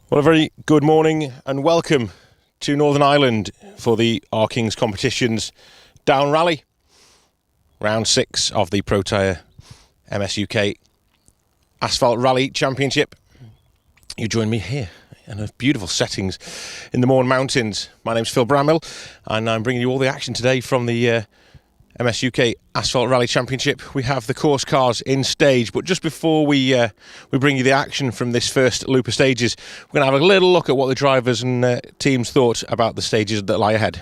Well, a very good morning and welcome to Northern Ireland for the R Kings Competitions Down Rally, round 6 of the Protyre MS Asphalt Rally Championship. You join me here in a beautiful settings in the Mourne Mountains. My name's Phil Brammill and I'm bringing you all the action today from the MS Asphalt Rally Championship. We have the course cars in stage, but just before we bring you the action from this first loop of stages, we're going to have a little look at what the drivers and teams thought about the stages that lie ahead.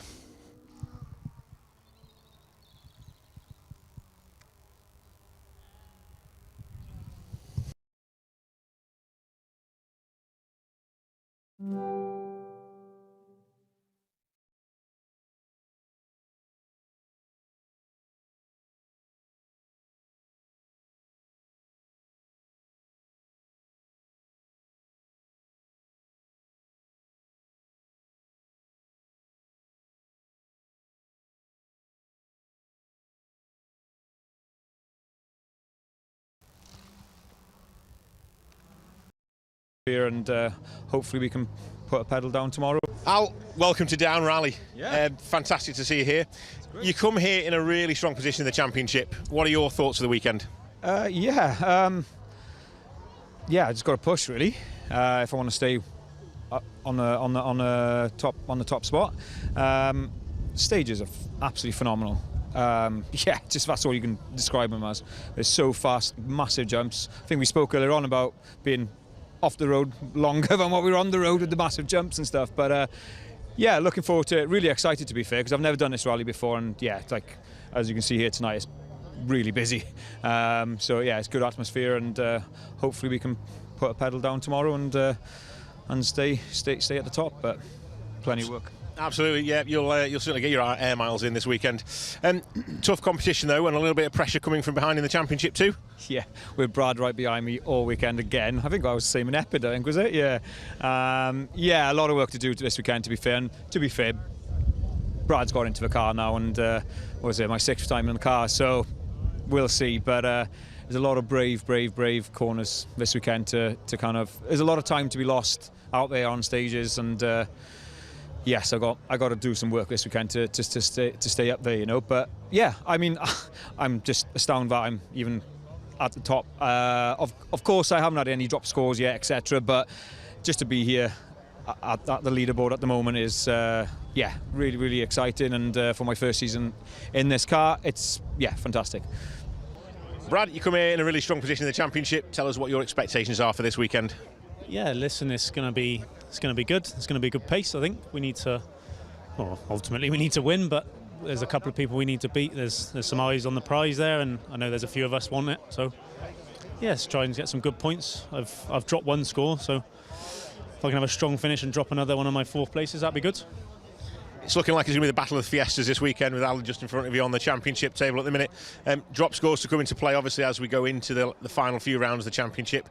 Here and hopefully we can put a pedal down tomorrow. Al, welcome to Down Rally. Yeah. Fantastic to see you here. You come here in a really strong position in the championship. What are your thoughts of the weekend? I just got to push really if I want to stay on the top spot. Stages are absolutely phenomenal. Just that's all you can describe them as. They're so fast, massive jumps. I think we spoke earlier on about being off the road longer than what we were on the road with the massive jumps and stuff. But looking forward to it. Really excited, to be fair, because I've never done this rally before, and it's like, as you can see here tonight, it's really busy. It's good atmosphere, and hopefully we can put a pedal down tomorrow and stay at the top. But plenty of work. Absolutely, yeah. You'll certainly get your air miles in this weekend. Tough competition though, and a little bit of pressure coming from behind in the championship too. Yeah, with Brad right behind me all weekend again. I think I was the same in Epid, I think, was it? Yeah. A lot of work to do this weekend, to be fair. And to be fair, Brad's got into the car now, and my 6th time in the car, so we'll see. But there's a lot of brave corners this weekend to kind of. There's a lot of time to be lost out there on stages, and. Yes, I got to do some work this weekend to stay up there, you know. But yeah, I mean, I'm just astounded that I'm even at the top. Of course, I haven't had any drop scores yet, etc. But just to be here at the leaderboard at the moment is really exciting. And for my first season in this car, it's fantastic. Brad, you come here in a really strong position in the championship. Tell us what your expectations are for this weekend. Yeah, listen, it's going to be good. It's going to be a good pace. I think we need to. Well, ultimately we need to win, but there's a couple of people we need to beat. There's some eyes on the prize there, and I know there's a few of us want it. So, let's try and get some good points. I've dropped one score, so if I can have a strong finish and drop another one of my 4th places, that'd be good. It's looking like it's going to be the battle of the Fiestas this weekend, with Alan just in front of you on the championship table at the minute. Drop scores to come into play, obviously, as we go into the final few rounds of the championship.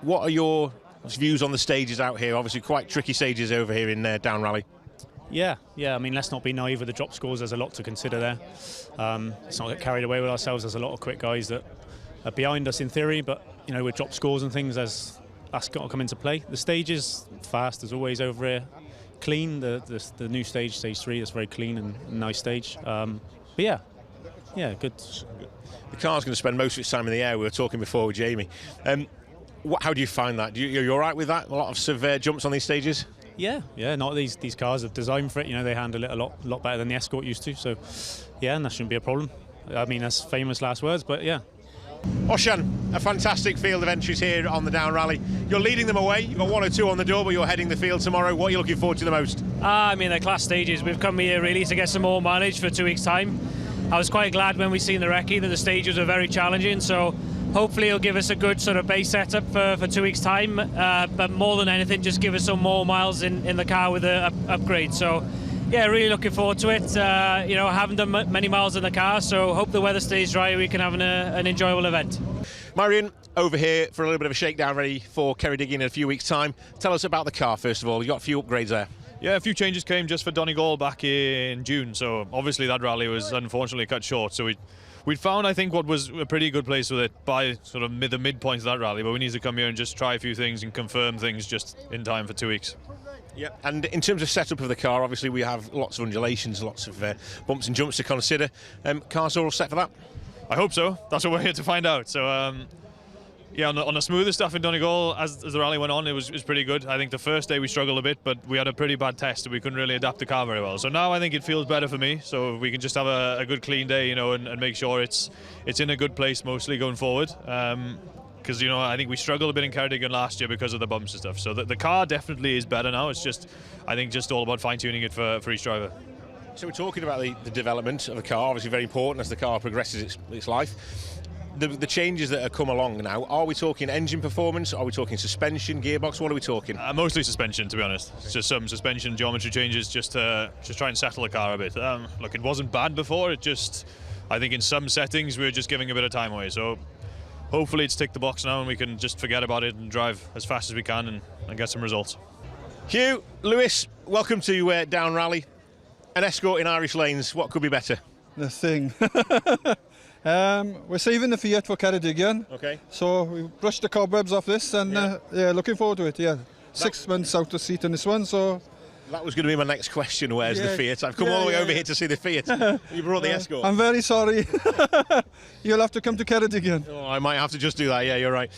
What are your views on the stages out here? Obviously quite tricky stages over here in Down Rally. Yeah, I mean, let's not be naive with the drop scores. There's a lot to consider there. Let's not get carried away with ourselves. There's a lot of quick guys that are behind us in theory, but with drop scores and things, that's got to come into play. The stage is fast as always over here, clean. The new stage 3, is very clean and nice stage. Good. The car's going to spend most of its time in the air. We were talking before with Jamie. How do you find that? You're all right with that? A lot of severe jumps on these stages? Yeah. Not these cars are designed for it. They handle it a lot better than the Escort used to. So, and that shouldn't be a problem. I mean, that's famous last words, but yeah. Oshan, a fantastic field of entries here on the Down Rally. You're leading them away. You've got 1 or 2 on the door, but you're heading the field tomorrow. What are you looking forward to the most? I mean, they're class stages. We've come here really to get some more mileage for 2 weeks' time. I was quite glad when we seen the recce that the stages were very challenging, so hopefully it'll give us a good sort of base setup for 2 weeks' time, but more than anything, just give us some more miles in the car with the upgrade. So, really looking forward to it. I haven't done many miles in the car, so hope the weather stays dry. We can have an enjoyable event. Marion, over here for a little bit of a shakedown ready for Ceredigion in a few weeks' time. Tell us about the car, first of all. You've got a few upgrades there. Yeah, a few changes came just for Donegal back in June, so obviously that rally was unfortunately cut short, so we We'd found, I think, what was a pretty good place with it by sort of the midpoint of that rally, but we need to come here and just try a few things and confirm things just in time for 2 weeks. Yeah, and in terms of setup of the car, obviously we have lots of undulations, lots of bumps and jumps to consider. Cars are all set for that? I hope so. That's what we're here to find out. So, yeah, on the smoother stuff in Donegal, as the rally went on, it was pretty good. I think the first day we struggled a bit, but we had a pretty bad test and we couldn't really adapt the car very well. So now I think it feels better for me. So we can just have a good clean day, you know, and make sure it's in a good place mostly going forward. Because, you know, I think we struggled a bit in Ceredigion last year because of the bumps and stuff. So the car definitely is better now. It's just, I think, just all about fine-tuning it for each driver. So we're talking about the development of the car, obviously very important as the car progresses its life. The changes that have come along now, are we talking engine performance? Are we talking suspension, gearbox? What are we talking? Mostly suspension, to be honest. It's just some suspension geometry changes just to try and settle the car a bit. Look, it wasn't bad before. It just, I think in some settings we were just giving a bit of time away. So hopefully it's ticked the box now and we can just forget about it and drive as fast as we can and get some results. Hugh, Lewis, welcome to Down Rally. An escort in Irish lanes, what could be better? The thing. We're saving the Fiat for Ceredigion. Okay. So we brushed the cobwebs off this and yeah, looking forward to it, yeah. 6 months out of seat in this one, so... That was going to be my next question, where's the Fiat? I've come all the way over here to see the Fiat. You brought the escort. I'm very sorry. You'll have to come to Ceredigion. Oh, I might have to just do that, yeah, you're right.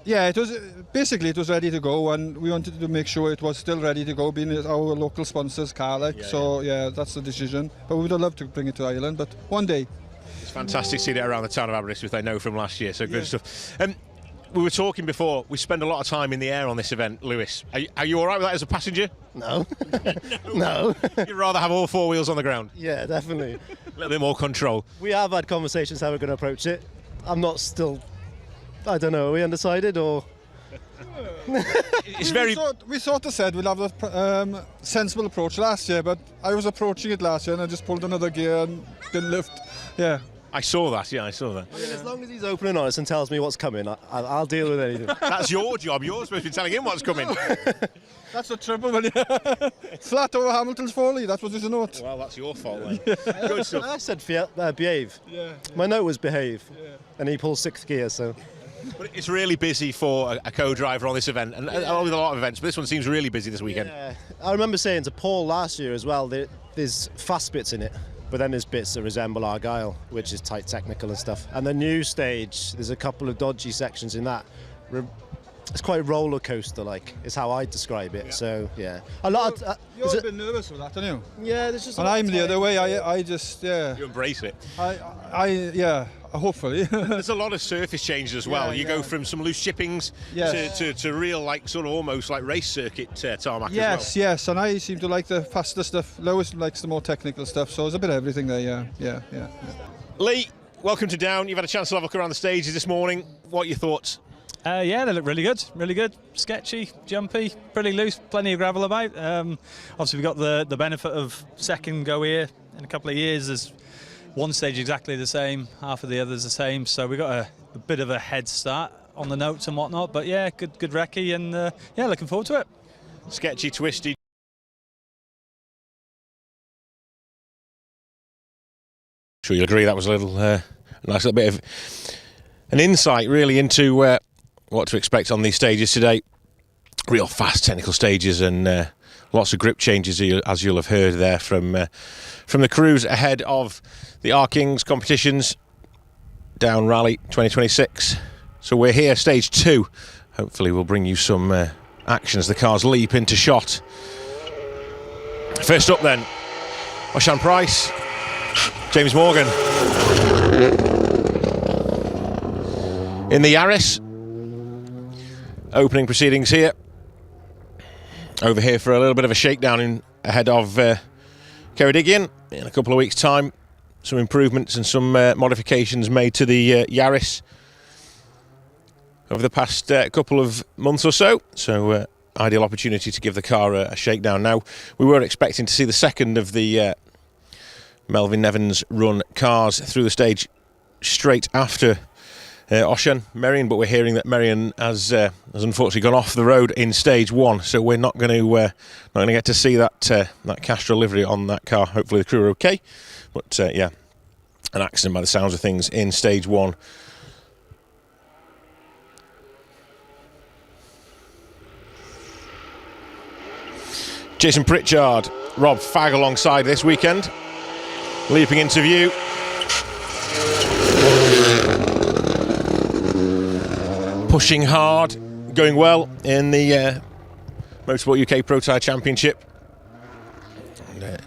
Yeah, it was ready to go, and we wanted to make sure it was still ready to go, being our local sponsor's car, yeah, that's the decision. But we would have loved to bring it to Ireland, but one day. It's fantastic seeing it around the town of Aberystwyth, I know from last year, so good stuff. We were talking before, we spend a lot of time in the air on this event, Lewis. Are you all right with that as a passenger? No. No. You'd rather have all 4 wheels on the ground? Yeah, definitely. A little bit more control. We have had conversations how we're going to approach it. I'm not still... I don't know, are we undecided or...? It's very... We sort of said we'll have a sensible approach last year, but I was approaching it last year and I just pulled another gear and didn't lift. Yeah. I saw that, yeah, I saw that. I mean, as long as he's open and honest and tells me what's coming, I'll deal with anything. That's your job, you're supposed to be telling him what's coming. That's the trouble when flat over Hamilton's folly, that was his note. Well, that's your fault then. Good stuff. I said behave. Yeah. My note was behave, and he pulls 6th gear, so... But it's really busy for a co-driver on this event, and along with a lot of events, but this one seems really busy this weekend. Yeah. I remember saying to Paul last year as well, there's fast bits in it, but then there's bits that resemble Argyle, which is tight technical and stuff. And the new stage, there's a couple of dodgy sections in that. It's quite roller coaster like, is how I describe it. Yeah. So yeah, a lot. You're a bit nervous with that, aren't you? Yeah, there's just. And I'm the other way. I just You embrace it. Yeah. Hopefully. There's a lot of surface changes as well. You go from some loose chippings to real, like sort of almost like race circuit tarmac as well. Yes, and I seem to like the faster stuff. Lois likes the more technical stuff, so there's a bit of everything there. Yeah. Lee, welcome to Down. You've had a chance to have a look around the stages this morning. What are your thoughts? Yeah, they look really good, sketchy, jumpy, pretty loose, plenty of gravel about. Obviously we've got the benefit of second go here in a couple of years. There's one stage exactly the same, half of the others the same, so we've got a bit of a head start on the notes and whatnot, but yeah, good recce, and yeah, looking forward to it. Sketchy, twisty. Sure you'll agree that was a little nice little bit of an insight really into what to expect on these stages today. Real fast technical stages and lots of grip changes, as you'll have heard there from the crews ahead of the R Kings competitions Down Rally 2026. So we're here, stage 2. Hopefully we'll bring you some action as the cars leap into shot. First up then, Oshan Price, James Morgan in the Yaris. Opening proceedings here. Over here for a little bit of a shakedown ahead of Ceredigion in a couple of weeks' time. Some improvements and some modifications made to the Yaris over the past couple of months or so. So ideal opportunity to give the car a shakedown. Now, we were expecting to see the second of the Melvin Nevins run cars through the stage straight after Oshan Merion, but we're hearing that Merion has unfortunately gone off the road in stage 1, so we're not going to get to see that Castrol livery on that car. Hopefully the crew are okay, but yeah, an accident by the sounds of things in stage 1. Jason Pritchard, Rob Fagg alongside this weekend. Leaping into view. Pushing hard, going well in the Motorsport UK Protyre Championship. And,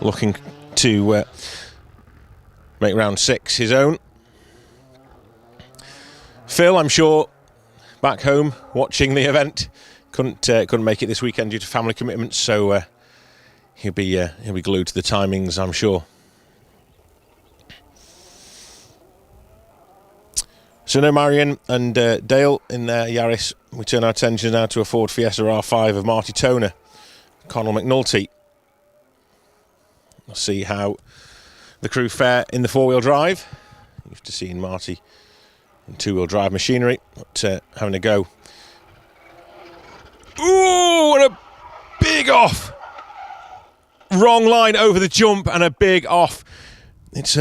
looking to make round 6 his own. Phil, I'm sure, back home watching the event, couldn't make it this weekend due to family commitments, so he'll be glued to the timings, I'm sure. So no Marion and Dale in their Yaris. We turn our attention now to a Ford Fiesta R5 of Marty Toner, Conal McNulty. We'll see how the crew fare in the 4-wheel drive. Used to seeing Marty in 2-wheel drive machinery, but having a go. Ooh, what a big off! Wrong line over the jump and a big off. It's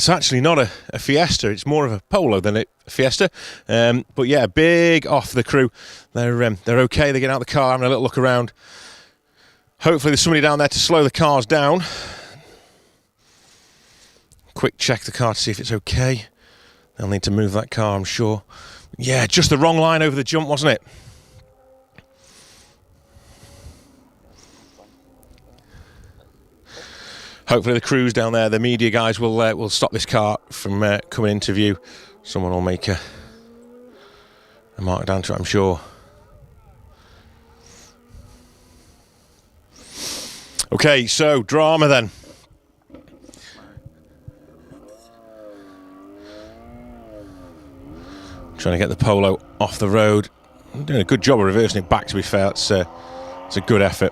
actually not a Fiesta. It's more of a Polo than a Fiesta. But yeah, big off the crew. They're okay. They get out of the car, having a little look around. Hopefully there's somebody down there to slow the cars down. Quick check the car to see if it's okay. They'll need to move that car, I'm sure. Yeah, just the wrong line over the jump, wasn't it? Hopefully the crews down there, the media guys, will stop this car from coming into view. Someone will make a mark down to it, I'm sure. Okay, so drama then. Trying to get the Polo off the road. I'm doing a good job of reversing it back, to be fair. It's a good effort.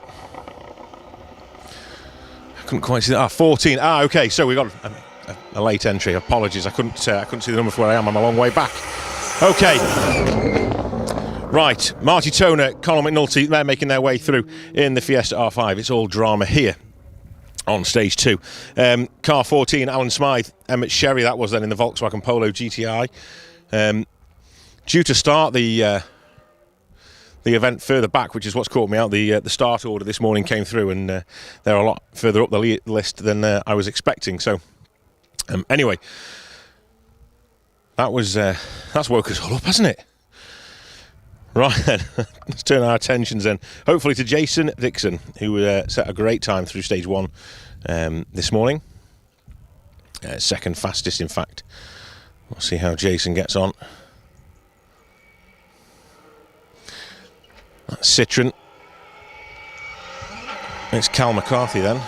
Couldn't quite see that. 14. Okay. So we got a late entry. Apologies. I couldn't see the number for where I am. I'm a long way back. Okay. Right. Marty Toner, Conal McNulty. They're making their way through in the Fiesta R5. It's all drama here on stage 2. Car 14. Alan Smythe, Emmett Sherry. That was then in the Volkswagen Polo GTI. Due to start the event further back, which is what's caught me out. The start order this morning came through, and they're a lot further up the list than I was expecting. So, anyway, that's woke us all up, hasn't it? Right then, let's turn our attentions then, hopefully, to Jason Dixon, who set a great time through stage 1 this morning. Second fastest, in fact. We'll see how Jason gets on. That's Citroen. It's Cal McCarthy then.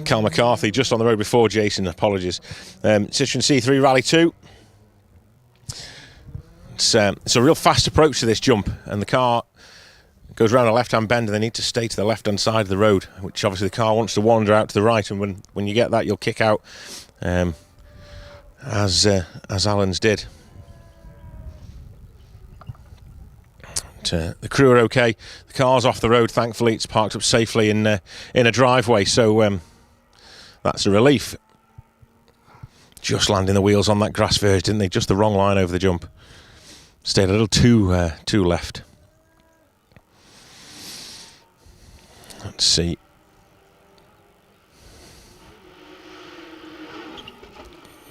Cal McCarthy just on the road before Jason, apologies. Citroen C3 Rally 2. It's a real fast approach to this jump, and the car goes around a left-hand bend and they need to stay to the left-hand side of the road, which obviously the car wants to wander out to the right, and when you get that, you'll kick out. As Alan's did. The crew are okay. The car's off the road. Thankfully, it's parked up safely in a driveway. So that's a relief. Just landing the wheels on that grass verge, didn't they? Just the wrong line over the jump. Stayed a little too left. Let's see.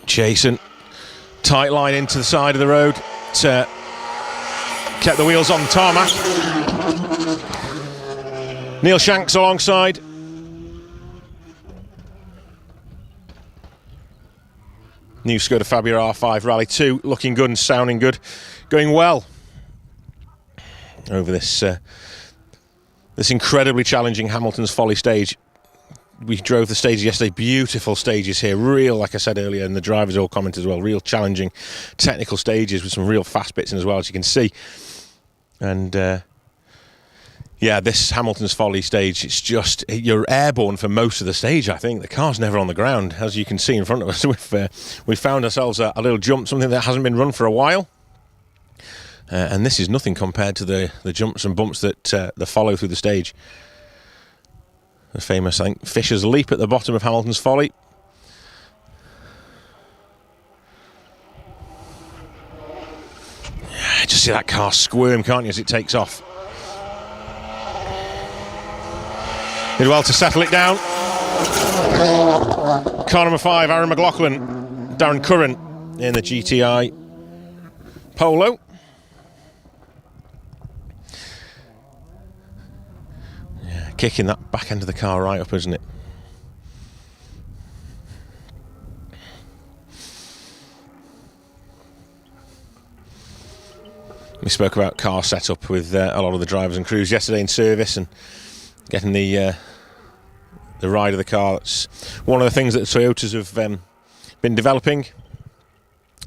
Jason, tight line into the side of the road, kept the wheels on tarmac. Neil Shanks alongside. New Skoda Fabia R5 Rally 2, looking good and sounding good, going well over this incredibly challenging Hamilton's Folly stage. We drove the stage yesterday, beautiful stages here, real, like I said earlier, and the drivers all commented as well, real challenging technical stages with some real fast bits in as well, as you can see. And yeah, this Hamilton's Folly stage, it's just, you're airborne for most of the stage, I think. The car's never on the ground, as you can see in front of us. We've found ourselves a little jump, something that hasn't been run for a while. and this is nothing compared to the jumps and bumps that follow through the stage. The famous, I think, Fisher's Leap at the bottom of Hamilton's Folly. Yeah, just see that car squirm, can't you, as it takes off. Did well to settle it down. Car number 5, Aaron McLaughlin, Darren Curran in the GTI Polo. Yeah, kicking that back end of the car right up, isn't it? We spoke about car setup with a lot of the drivers and crews yesterday in service, and getting the ride of the car. That's one of the things that the Toyotas have been developing.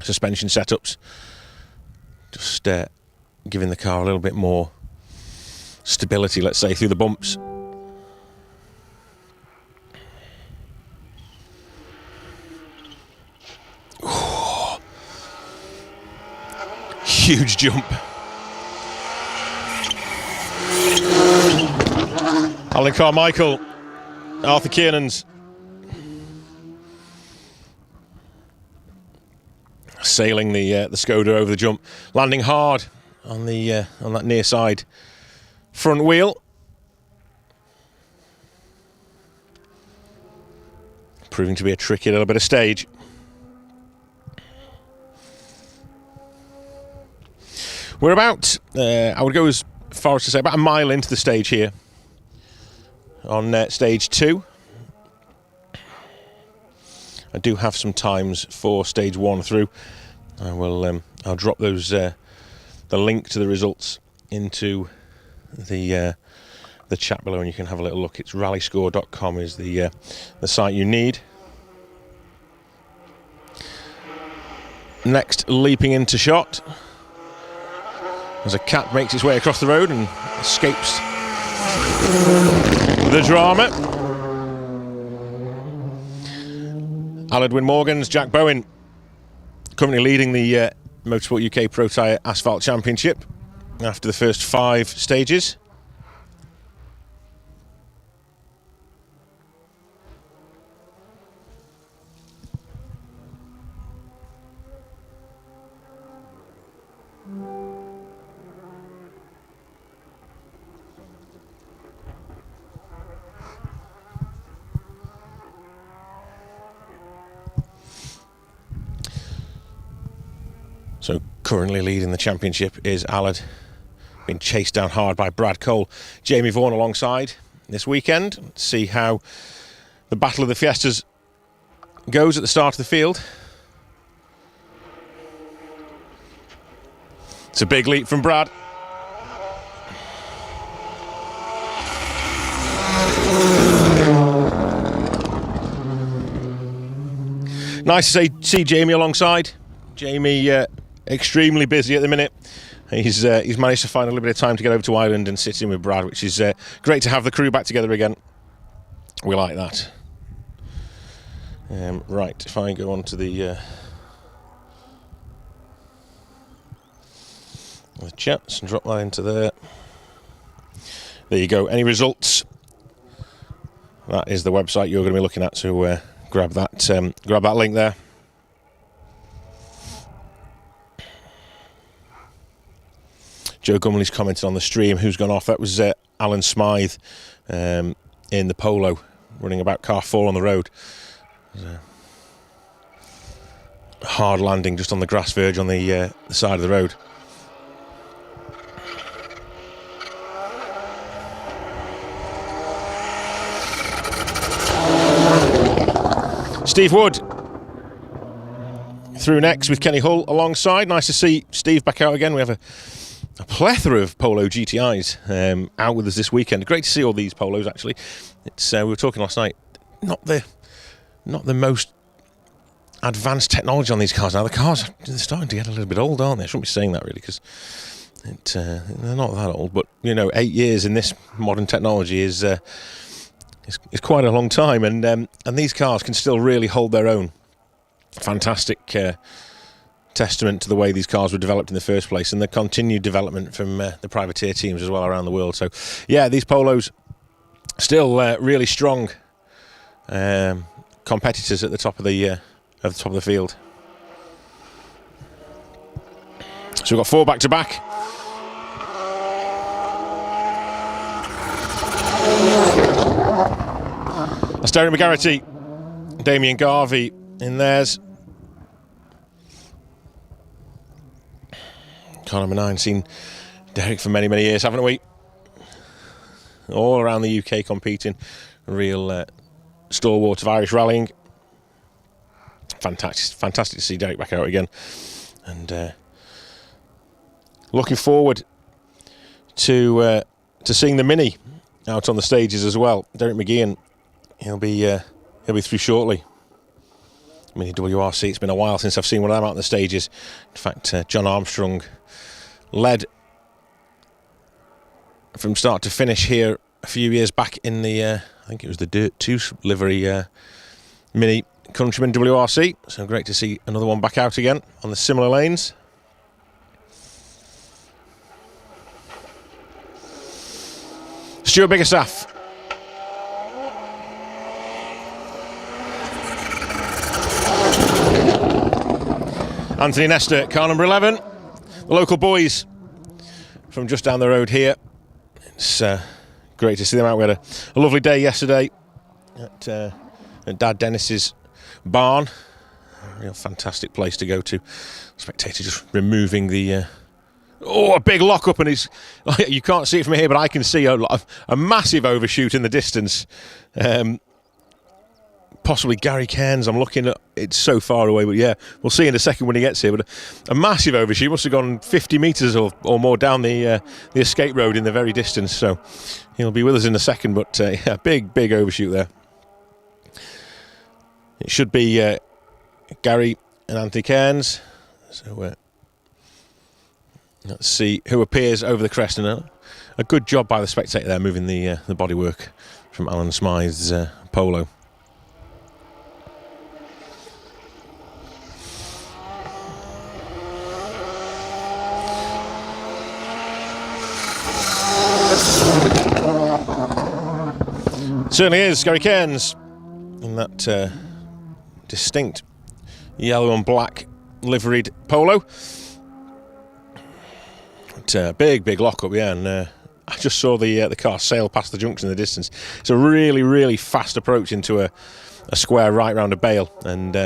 Suspension setups, just giving the car a little bit more stability, let's say, through the bumps. Ooh. Huge jump. Alan Carmichael, Arthur Kiernan's sailing the Skoda over the jump, landing hard on the on that near side front wheel, proving to be a tricky little bit of stage. We're about, I would go as far as to say, about a mile into the stage here on stage 2. I do have some times for stage 1 through. I will. I'll drop those the link to the results into the chat below, and you can have a little look. It's rallyscore.com is the site you need. Next, leaping into shot as a cat makes its way across the road and escapes the drama. Aladwin Morgan's Jack Bowen currently leading the Motorsport UK Protyre Asphalt Championship after the first 5 stages. So currently leading the championship is Alad, being chased down hard by Brad Cole. Jamie Vaughan alongside this weekend. Let's see how the Battle of the Fiestas goes at the start of the field. It's a big leap from Brad. Nice to see Jamie alongside. Jamie extremely busy at the minute. He's managed to find a little bit of time to get over to Ireland and sit in with Brad, which is great to have the crew back together again. We like that. Right, if I go on to the chats and drop that into there. There you go. Any results? That is the website you're going to be looking at, so grab that link there. Joe Gumley's commented on the stream who's gone off. That was Alan Smythe in the Polo, running about car 4 on the road. A hard landing just on the grass verge on the side of the road. Steve Wood through next with Kenny Hull alongside. Nice to see Steve back out again. We have a plethora of Polo GTIs out with us this weekend. Great to see all these Polos, actually. It's we were talking last night, not the most advanced technology on these cars now. The cars, they're starting to get a little bit old, aren't they? I shouldn't be saying that, really, because they're not that old. But, 8 years in this modern technology is quite a long time, and these cars can still really hold their own. Fantastic testament to the way these cars were developed in the first place and the continued development from the privateer teams as well around the world. So, yeah, these Polos still really strong competitors at the top of the field. So we've got 4 back-to-back. That's Derek McGarity, Damien Garvey in theirs. Car number 9, seen Derek for many, many years, haven't we? All around the UK competing. A real stalwart of Irish rallying. Fantastic to see Derek back out again. And looking forward to seeing the Mini out on the stages as well. Derek McGeehan, he'll be through shortly. Mini WRC, it's been a while since I've seen one of them out on the stages. In fact, John Armstrong led from start to finish here a few years back in the, I think it was the Dirt 2 livery Mini Countryman WRC. So great to see another one back out again on the similar lanes. Stuart Biggerstaff. Anthony Nestor, car number 11. The local boys from just down the road here. It's great to see them out. We had a lovely day yesterday at Dad Dennis's barn. A real fantastic place to go to. Spectator just removing the... a big lock-up, and you can't see it from here, but I can see a massive overshoot in the distance. Possibly Gary Cairns. I'm looking at it's so far away, but yeah, we'll see in a second when he gets here. But a massive overshoot, must have gone 50 metres or more down the escape road in the very distance. So he'll be with us in a second, but yeah, big overshoot there. It should be Gary and Anthony Cairns. So let's see who appears over the crest. And a good job by the Spectator there, moving the bodywork from Alan Smythe's Polo. Certainly is Gary Cairns in that distinct yellow and black liveried Polo. But, big lock-up, yeah, and I just saw the car sail past the junction in the distance. It's a really fast approach into a square right round a bale, and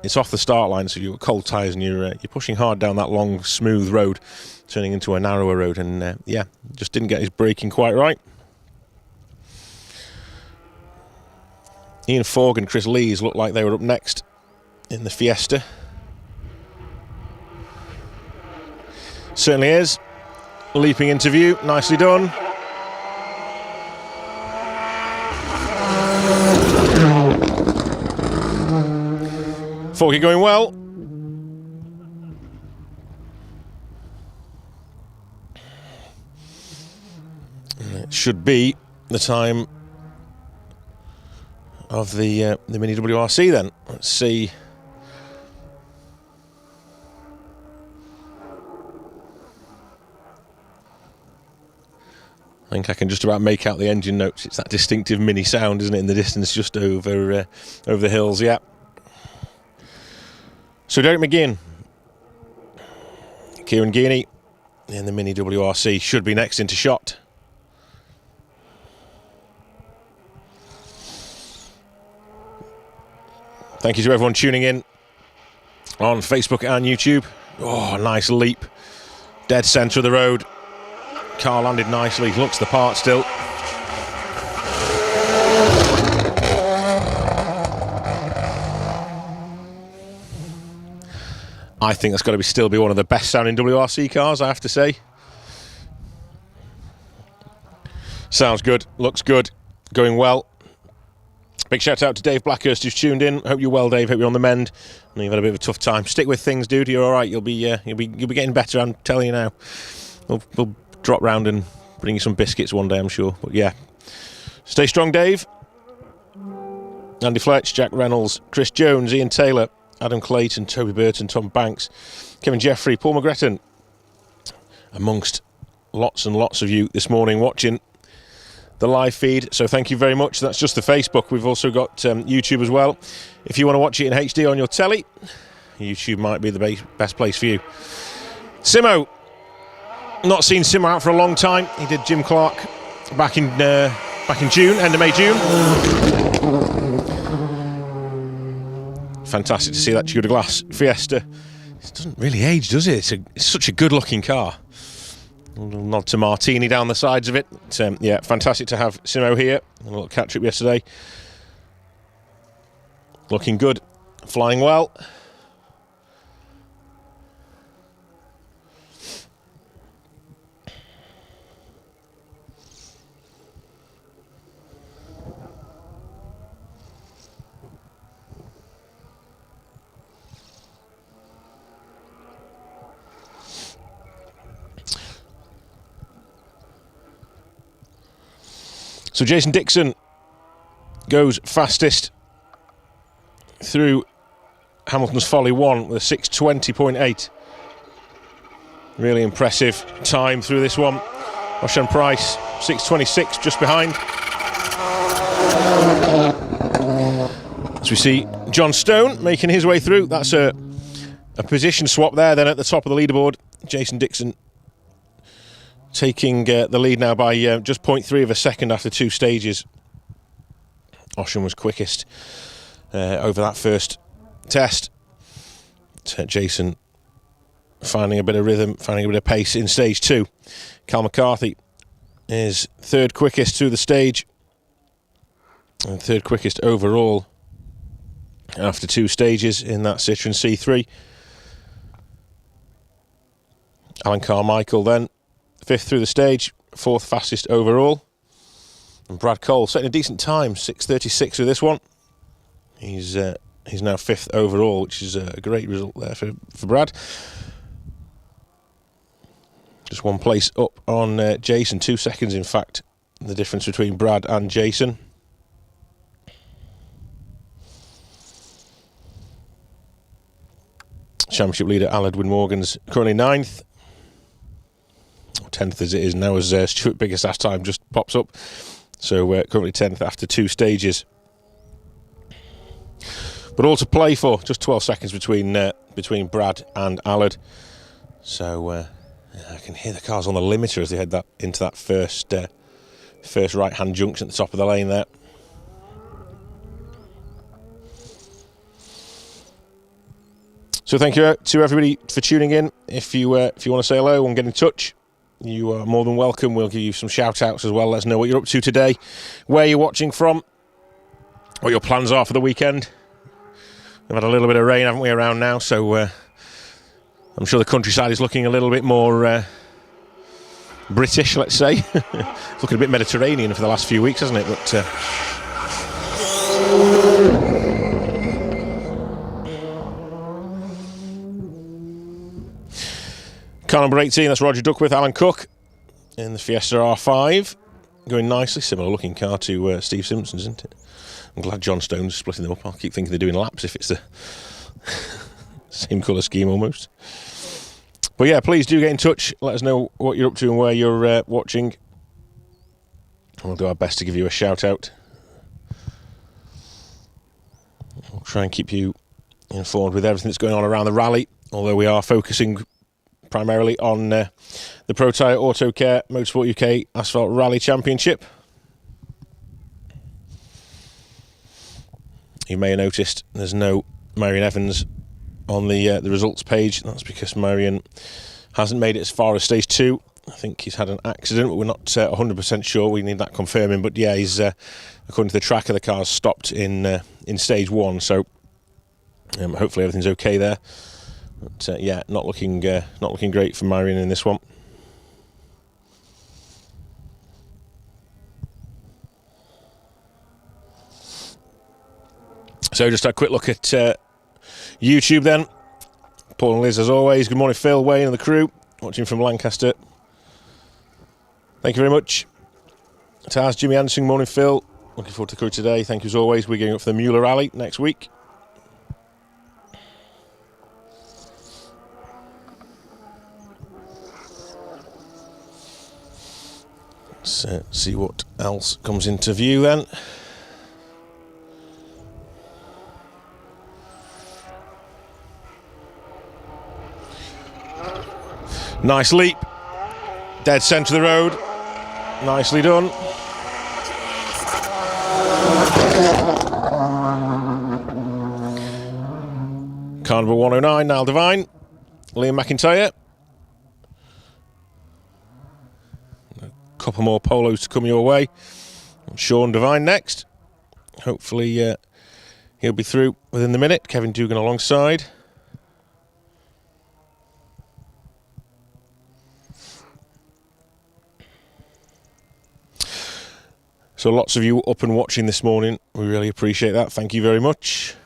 it's off the start line, so you've got cold tyres and you're pushing hard down that long, smooth road, turning into a narrower road, and yeah, just didn't get his braking quite right. Ian Fogg and Chris Lees looked like they were up next in the Fiesta. Certainly is. Leaping into view, nicely done. Foggy going well. It should be the time of the Mini WRC then. Let's see. I think I can just about make out the engine notes. It's that distinctive Mini sound, isn't it, in the distance just over the hills, yeah. So Derek McGeehan, Kieran Geeney in the Mini WRC should be next into shot. Thank you to everyone tuning in on Facebook and YouTube. Oh, nice leap. Dead centre of the road. Car landed nicely, looks the part still. I think that's got to still be one of the best sounding WRC cars, I have to say. Sounds good, looks good, going well. Big shout out to Dave Blackhurst who's tuned in. Hope you're well, Dave. Hope you're on the mend. I know you've had a bit of a tough time. Stick with things, dude. You're all right. You'll be getting better. I'm telling you now. We'll drop round and bring you some biscuits one day, I'm sure. But yeah, stay strong, Dave. Andy Fletch, Jack Reynolds, Chris Jones, Ian Taylor, Adam Clayton, Toby Burton, Tom Banks, Kevin Jeffrey, Paul McGretton, amongst lots and lots of you this morning watching the live feed. So thank you very much. That's just the Facebook. We've also got YouTube as well. If you want to watch it in HD on your telly, YouTube might be the best place for you. Simo. Not seen Simo out for a long time. He did Jim Clark back in June, end of May, June. Fantastic to see that Tudor Glass Fiesta. It doesn't really age, does it? It's such a good-looking car. A little nod to Martini down the sides of it. But, yeah, fantastic to have Simo here. A little catch-up yesterday. Looking good. Flying well. So Jason Dixon goes fastest through Hamilton's Folly 1 with a 6:20.8. Really impressive time through this one. Roshan Price, 6:26, just behind. As we see John Stone making his way through. That's a position swap there then at the top of the leaderboard. Jason Dixon taking the lead now by just 0.3 of a second after 2 stages. Ocean was quickest over that first test. Jason finding a bit of rhythm, finding a bit of pace in stage 2. Cal McCarthy is 3rd quickest through the stage and 3rd quickest overall after 2 stages in that Citroen C3. Alan Carmichael then 5th through the stage, 4th fastest overall. And Brad Cole setting a decent time, 6:36 through this one. He's now 5th overall, which is a great result there for Brad. Just 1 place up on Jason, 2 seconds in fact, the difference between Brad and Jason. Championship leader Al Edwin Morgan's currently 9th. 10th as it is now, as Stuart Biggerstaff's time just pops up. So currently 10th after 2 stages. But all to play for, just 12 seconds between Brad and Allard. So I can hear the cars on the limiter as they head into that first right-hand junction at the top of the lane there. So thank you to everybody for tuning in. If you want to say hello and get in touch, you are more than welcome. We'll give you some shout-outs as well. Let us know what you're up to today, where you're watching from, what your plans are for the weekend. We've had a little bit of rain, haven't we, around now, so I'm sure the countryside is looking a little bit more British, let's say. It's looking a bit Mediterranean for the last few weeks, hasn't it? But car number 18, that's Roger Duckworth, Alan Cook in the Fiesta R5. Going nicely, similar looking car to Steve Simpson's, isn't it? I'm glad John Stone's splitting them up. I'll keep thinking they're doing laps if it's the same colour scheme almost. But yeah, please do get in touch. Let us know what you're up to and where you're watching. We'll do our best to give you a shout out. We'll try and keep you informed with everything that's going on around the rally, although we are focusing primarily on the Protyre Auto Care Motorsport UK Asphalt Rally Championship. You may have noticed there's no Marion Evans on the results page. That's because Marion hasn't made it as far as stage 2. I think he's had an accident, but we're not 100% sure. We need that confirming. But yeah, he's according to the tracker, the car's stopped in stage 1. So hopefully everything's okay there. But yeah, not looking great for Marion in this one. So just a quick look at YouTube then. Paul and Liz as always. Good morning Phil, Wayne and the crew watching from Lancaster. Thank you very much. Taz, Jimmy Anderson, morning Phil. Looking forward to the crew today. Thank you as always. We're getting up for the Mueller Rally next week. Let's see what else comes into view then. Nice leap. Dead centre of the road. Nicely done. Car number 109, Niall Devine. Liam McIntyre. A couple more polos to come your way. Sean Devine next. Hopefully he'll be through within the minute. Kevin Dugan alongside. So lots of you up and watching this morning. We really appreciate that. Thank you very much.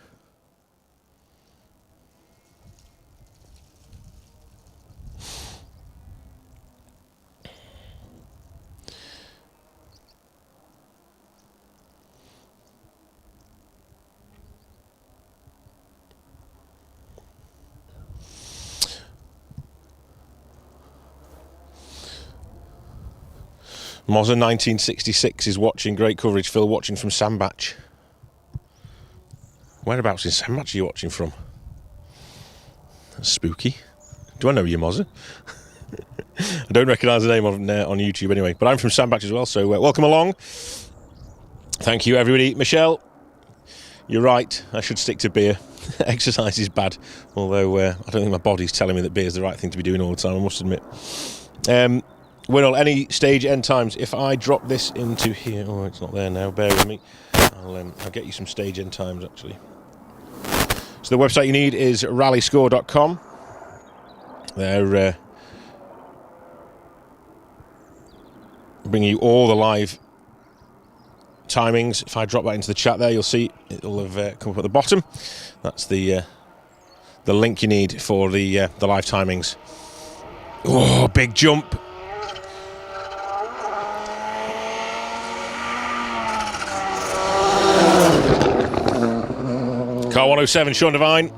Mozza 1966 is watching. Great coverage. Phil watching from Sandbach. Whereabouts in Sandbach are you watching from? That's spooky. Do I know you, Mozza? I don't recognise the name on YouTube anyway. But I'm from Sandbach as well, so welcome along. Thank you, everybody. Michelle, you're right. I should stick to beer. Exercise is bad. Although I don't think my body's telling me that beer is the right thing to be doing all the time, I must admit. Will, any stage end times? If I drop this into here, oh, it's not there now. Bear with me. I'll get you some stage end times actually. So the website you need is rallyscore.com. They're bringing you all the live timings. If I drop that into the chat there, you'll see it'll have come up at the bottom. That's the link you need for the live timings. Oh, big jump. Car 107, Sean Devine.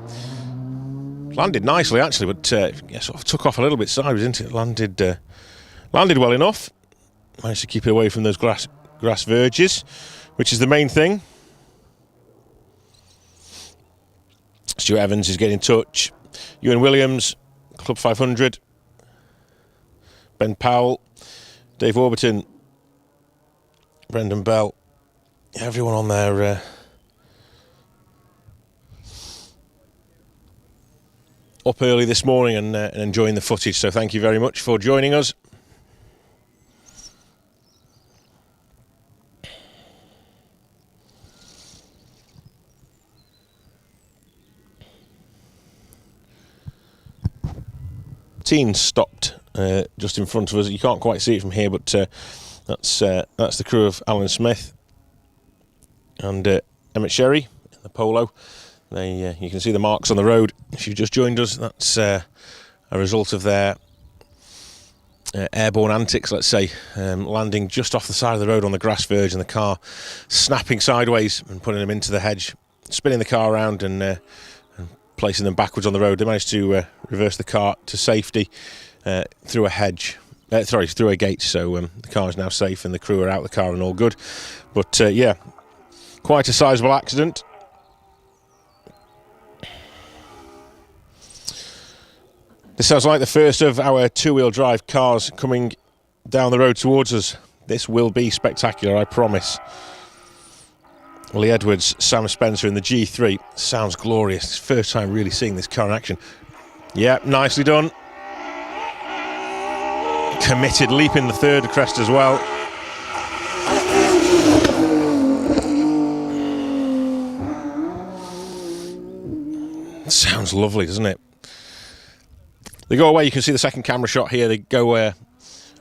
Landed nicely, actually, but sort of took off a little bit sideways, didn't it? Landed well enough. Managed to keep it away from those grass verges, which is the main thing. Stuart Evans is getting in touch. Ewan Williams, Club 500. Ben Powell, Dave Warburton, Brendan Bell. Everyone on there. Up early this morning and enjoying the footage, so thank you very much for joining us. Teen stopped just in front of us. You can't quite see it from here, but that's the crew of Alan Smith and Emmett Sherry in the Polo. You can see the marks on the road. If you've just joined us, that's a result of their airborne antics, let's say, landing just off the side of the road on the grass verge and the car snapping sideways and putting them into the hedge, spinning the car around and placing them backwards on the road. They managed to reverse the car to safety through a hedge. Through a gate, so the car is now safe and the crew are out of the car and all good. But yeah, quite a sizable accident. This sounds like the first of our two-wheel drive cars coming down the road towards us. This will be spectacular, I promise. Lee Edwards, Sam Spencer in the G3. Sounds glorious. It's the first time really seeing this car in action. Yeah, nicely done. Committed leap in the third crest as well. Sounds lovely, doesn't it? They go away, you can see the second camera shot here. They go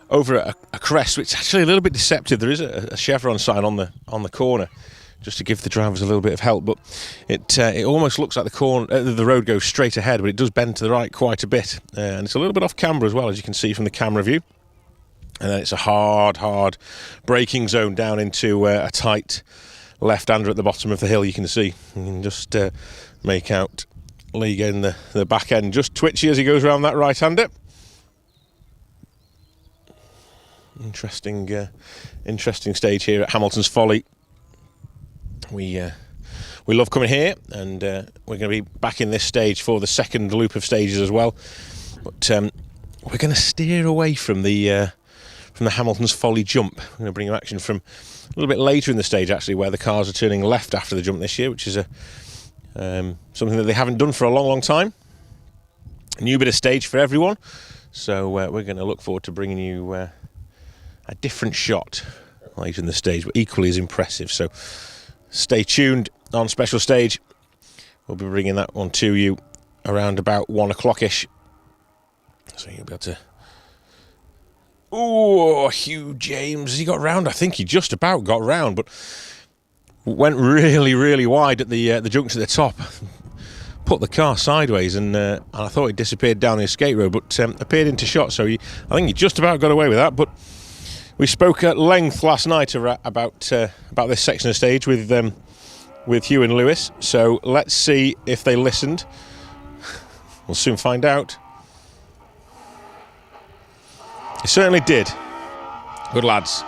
over a crest, which is actually a little bit deceptive. There is a chevron sign on the corner, just to give the drivers a little bit of help. But it almost looks like the road goes straight ahead, but it does bend to the right quite a bit. And it's a little bit off camera as well, as you can see from the camera view. And then it's a hard braking zone down into a tight left-hander at the bottom of the hill. You can see. You can just make out Lee getting the back end just twitchy as he goes around that right-hander. Interesting stage here at Hamilton's Folly. We love coming here, and we're going to be back in this stage for the second loop of stages as well. But we're going to steer away from the Hamilton's Folly jump. We're going to bring you action from a little bit later in the stage, actually, where the cars are turning left after the jump this year, which is something that they haven't done for a long time. A new bit of stage for everyone. So we're going to look forward to bringing you a different shot later in the stage, but equally as impressive. So stay tuned on special stage. We'll be bringing that one to you around about 1 o'clock-ish. So you'll be able to... Oh, Hugh James, he got round. I think he just about got round, but went really, really wide at the junction at the top. Put the car sideways, and I thought he disappeared down the escape road, but appeared into shot. So I think he just about got away with that. But we spoke at length last night about this section of stage with Hugh and Lewis. So let's see if they listened. We'll soon find out. They certainly did. Good lads.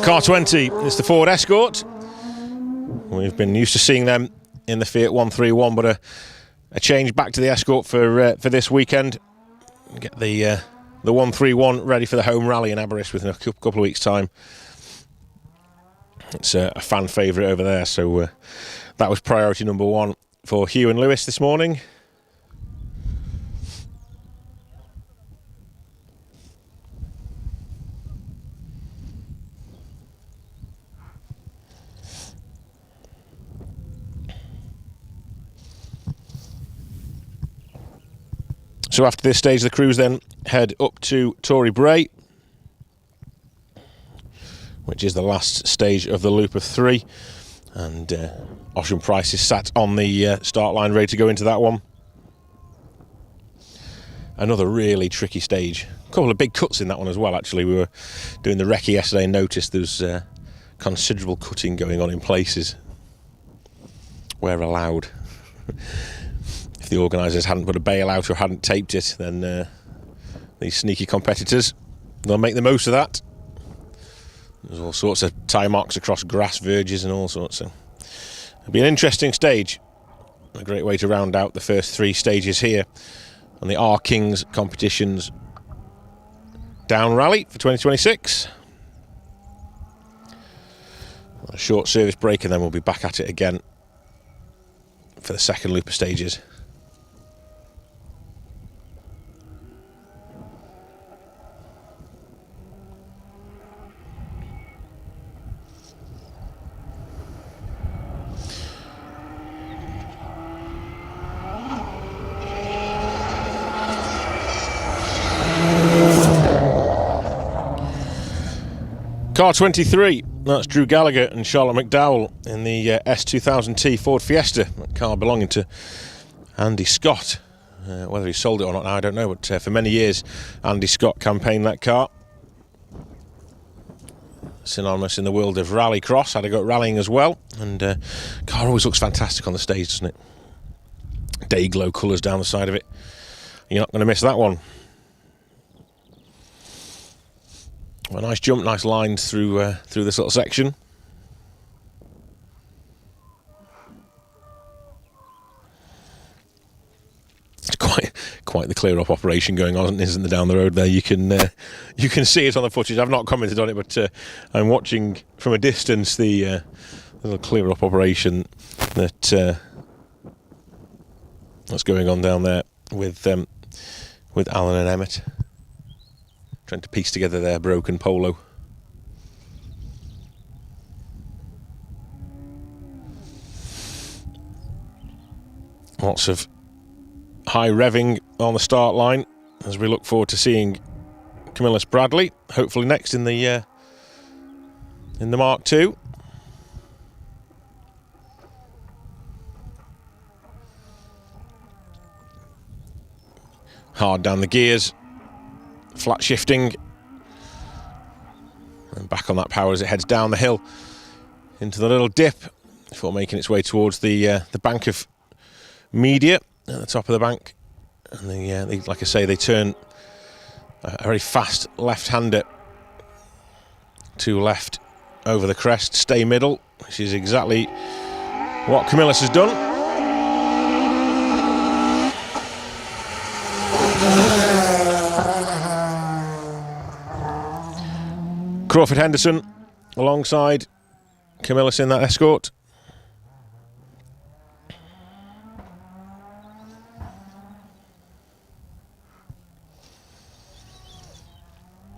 Car 20 is the Ford Escort. We've been used to seeing them in the Fiat 131, but a change back to the Escort for this weekend. Get the 131 ready for the home rally in Aberystwyth within a couple of weeks' time. It's a fan favourite over there, so that was priority number one for Hugh and Lewis this morning. So after this stage, the crews then head up to Tory Bray, which is the last stage of the loop of 3. And Ocean Price is sat on the start line ready to go into that one. Another really tricky stage. A couple of big cuts in that one as well, actually. We were doing the recce yesterday and noticed there's considerable cutting going on in places where allowed. If the organisers hadn't put a bail out or hadn't taped it, then these sneaky competitors, they'll make the most of that. There's all sorts of tyre marks across grass verges and all sorts. So it'll be an interesting stage. A great way to round out the first 3 stages here on the R Kings competitions down rally for 2026. A short service break, and then we'll be back at it again for the second loop of stages. Car 23, that's Drew Gallagher and Charlotte McDowell in the S2000T Ford Fiesta, a car belonging to Andy Scott. Whether he sold it or not now, I don't know, but for many years Andy Scott campaigned that car. Synonymous in the world of rallycross, had a go at rallying as well, and car always looks fantastic on the stage, doesn't it? Day glow colours down the side of it. You're not going to miss that one. A nice jump, nice lines through this little section. It's quite the clear up operation going on, isn't there, down the road there? You can see it on the footage. I've not commented on it, but I'm watching from a distance the little clear up operation that's going on down there with Alan and Emmett, trying to piece together their broken polo. Lots of high revving on the start line as we look forward to seeing Camillus Bradley, hopefully next in the Mark II. Hard down the gears, flat shifting, and back on that power as it heads down the hill into the little dip before making its way towards the bank of media at the top of the bank, and they like I say, they turn a very fast left-hander to left over the crest, stay middle, which is exactly what Camillus has done. Crawford Henderson alongside Camillus in that escort.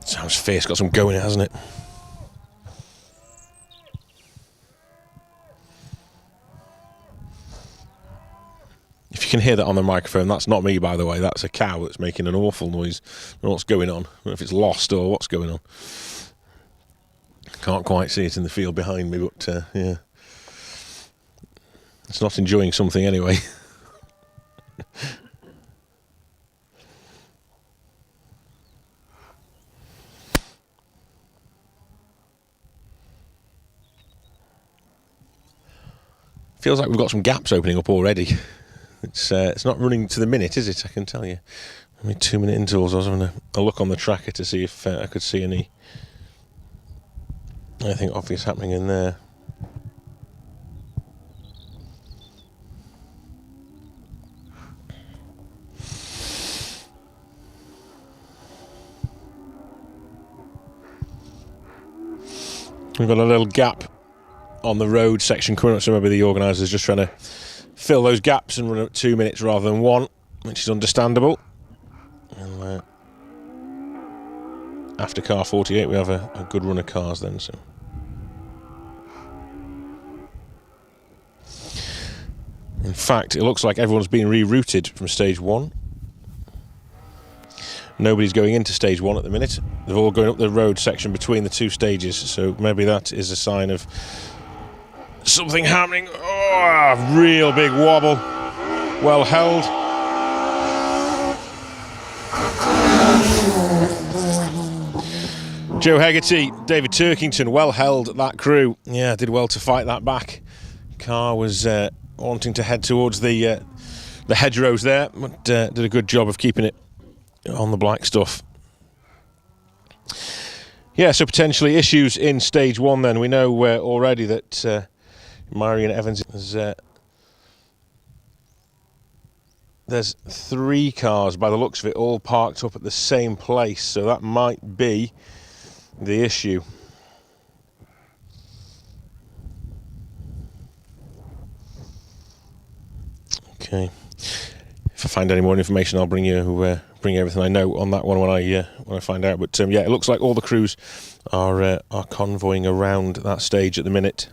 Sounds fierce, got some go in it, hasn't it? If you can hear that on the microphone, that's not me, by the way. That's a cow that's making an awful noise. I don't know what's going on. I don't know if it's lost or what's going on. Can't quite see it in the field behind me, but yeah. It's not enjoying something anyway. Feels like we've got some gaps opening up already. It's not running to the minute, is it? I can tell you. I mean, 2 minute intervals. I was having a look on the tracker to see if I could see anything obvious happening in there. We've got a little gap on the road section coming up, so maybe the organisers just trying to fill those gaps and run at 2 minutes rather than 1, which is understandable. And after car 48 we have a good run of cars then. So in fact, it looks like everyone's been rerouted from stage 1. Nobody's going into stage 1 at the minute. They're all going up the road section between the 2 stages, so maybe that is a sign of something happening. Oh, a real big wobble. Well held. Joe Hegarty, David Turkington, well held, that crew. Yeah, did well to fight that back. Car was wanting to head towards the hedgerows there, but did a good job of keeping it on the black stuff. Yeah, so potentially issues in stage 1 then. We know already that Marion Evans there's 3 cars by the looks of it all parked up at the same place, so that might be the issue. Okay, if I find any more information, I'll bring you everything I know on that one when I find out. But yeah, it looks like all the crews are convoying around that stage at the minute.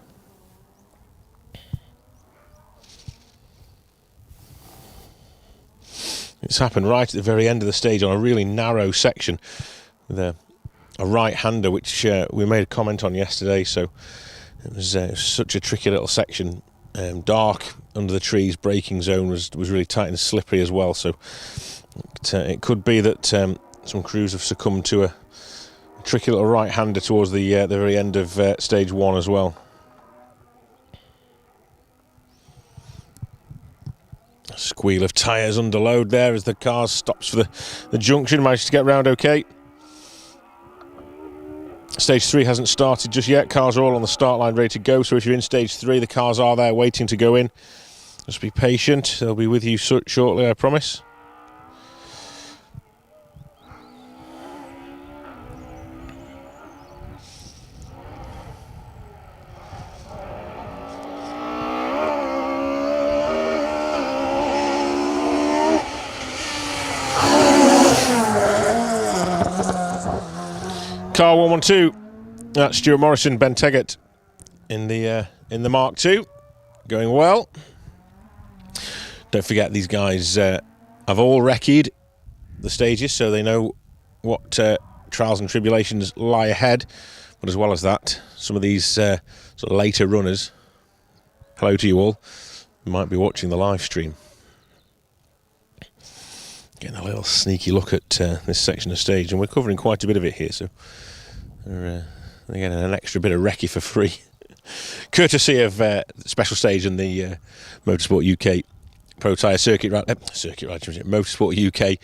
It's happened right at the very end of the stage on a really narrow section with a right-hander, which we made a comment on yesterday. So it was such a tricky little section, dark under the trees. Braking zone was really tight and slippery as well. So it could be that some crews have succumbed to a tricky little right-hander towards the very end of stage 1 as well. A squeal of tyres under load there as the car stops for the junction. Managed to get round okay. Stage 3 hasn't started just yet. Cars are all on the start line ready to go, so if you're in stage 3, the cars are there waiting to go in. Just be patient, they'll be with you shortly, I promise. Car 112, that's Stuart Morrison, Ben Teggett in the Mark II, going well. Don't forget, these guys have all recce'd the stages, so they know what trials and tribulations lie ahead. But as well as that, some of these sort of later runners, hello to you all, who might be watching the live stream. Getting a little sneaky look at this section of stage, and we're covering quite a bit of it here, so they're getting an extra bit of recce for free, courtesy of Special Stage and the Motorsport UK Protyre Circuit Rally Championship, Motorsport UK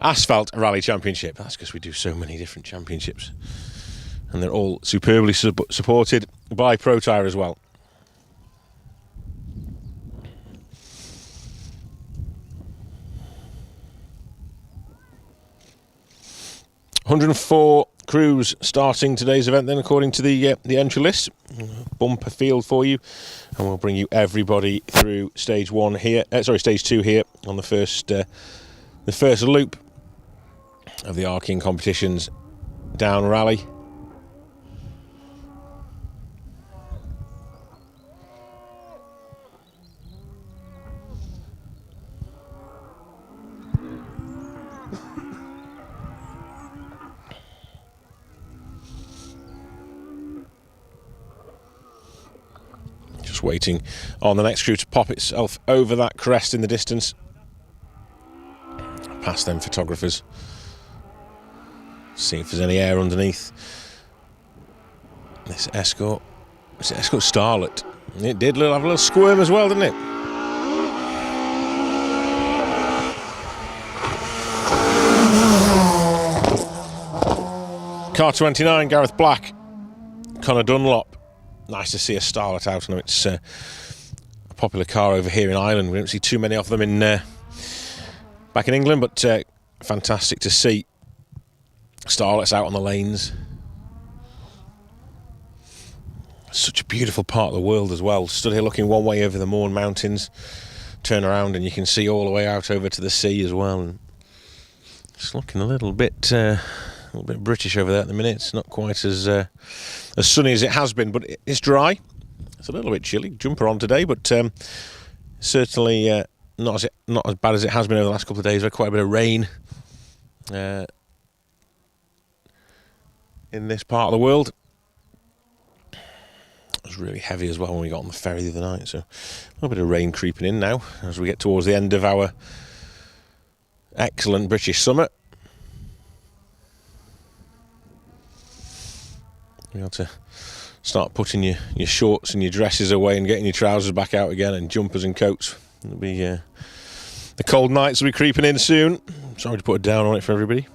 Asphalt Rally Championship. That's because we do so many different championships, and they're all superbly supported by Protyre as well. $104 crews starting today's event then, according to the entry list. Bumper field for you, and we'll bring you everybody through stage 2 here on the first loop of the Arking Competitions Down Rally. Just waiting on the next crew to pop itself over that crest in the distance, past them photographers. See if there's any air underneath this Escort. It's Escort Starlet. It did have a little squirm as well, didn't it? Car 29, Gareth Black, Connor Dunlop. Nice to see a Starlet out. I know it's a popular car over here in Ireland. We don't see too many of them back in England, but fantastic to see Starlets out on the lanes. Such a beautiful part of the world as well. Stood here looking one way over the Mourne Mountains, turn around and you can see all the way out over to the sea as well. And it's looking a little bit British over there at the minute. It's not quite as sunny as it has been, but it's dry. It's a little bit chilly. Jumper on today, but certainly not as bad as it has been over the last couple of days. We've had quite a bit of rain in this part of the world. It was really heavy as well when we got on the ferry the other night, so a little bit of rain creeping in now as we get towards the end of our excellent British summer. You have to start putting your shorts and your dresses away and getting your trousers back out again, and jumpers and coats. It'll be the cold nights will be creeping in soon. Sorry to put a down on it for everybody.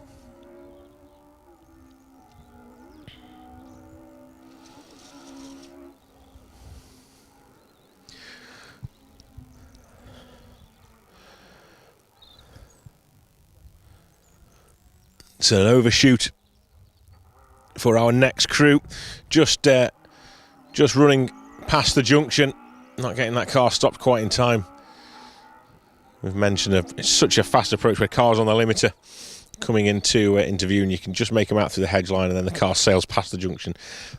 It's an overshoot for our next crew, just running past the junction, not getting that car stopped quite in time. We've mentioned it's such a fast approach where cars on the limiter coming into view, and you can just make them out through the hedge line, and then the car sails past the junction.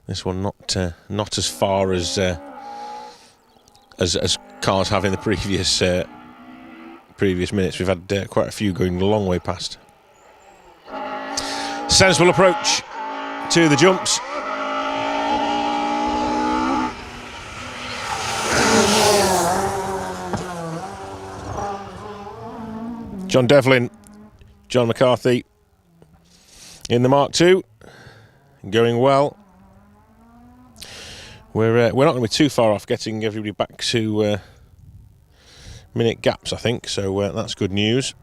This one not as far as cars have in the previous minutes. We've had quite a few going a long way past. Sensible approach to the jumps. John Devlin, John McCarthy in the Mark II, going well. We're not going to be too far off getting everybody back to minute gaps, I think, so that's good news.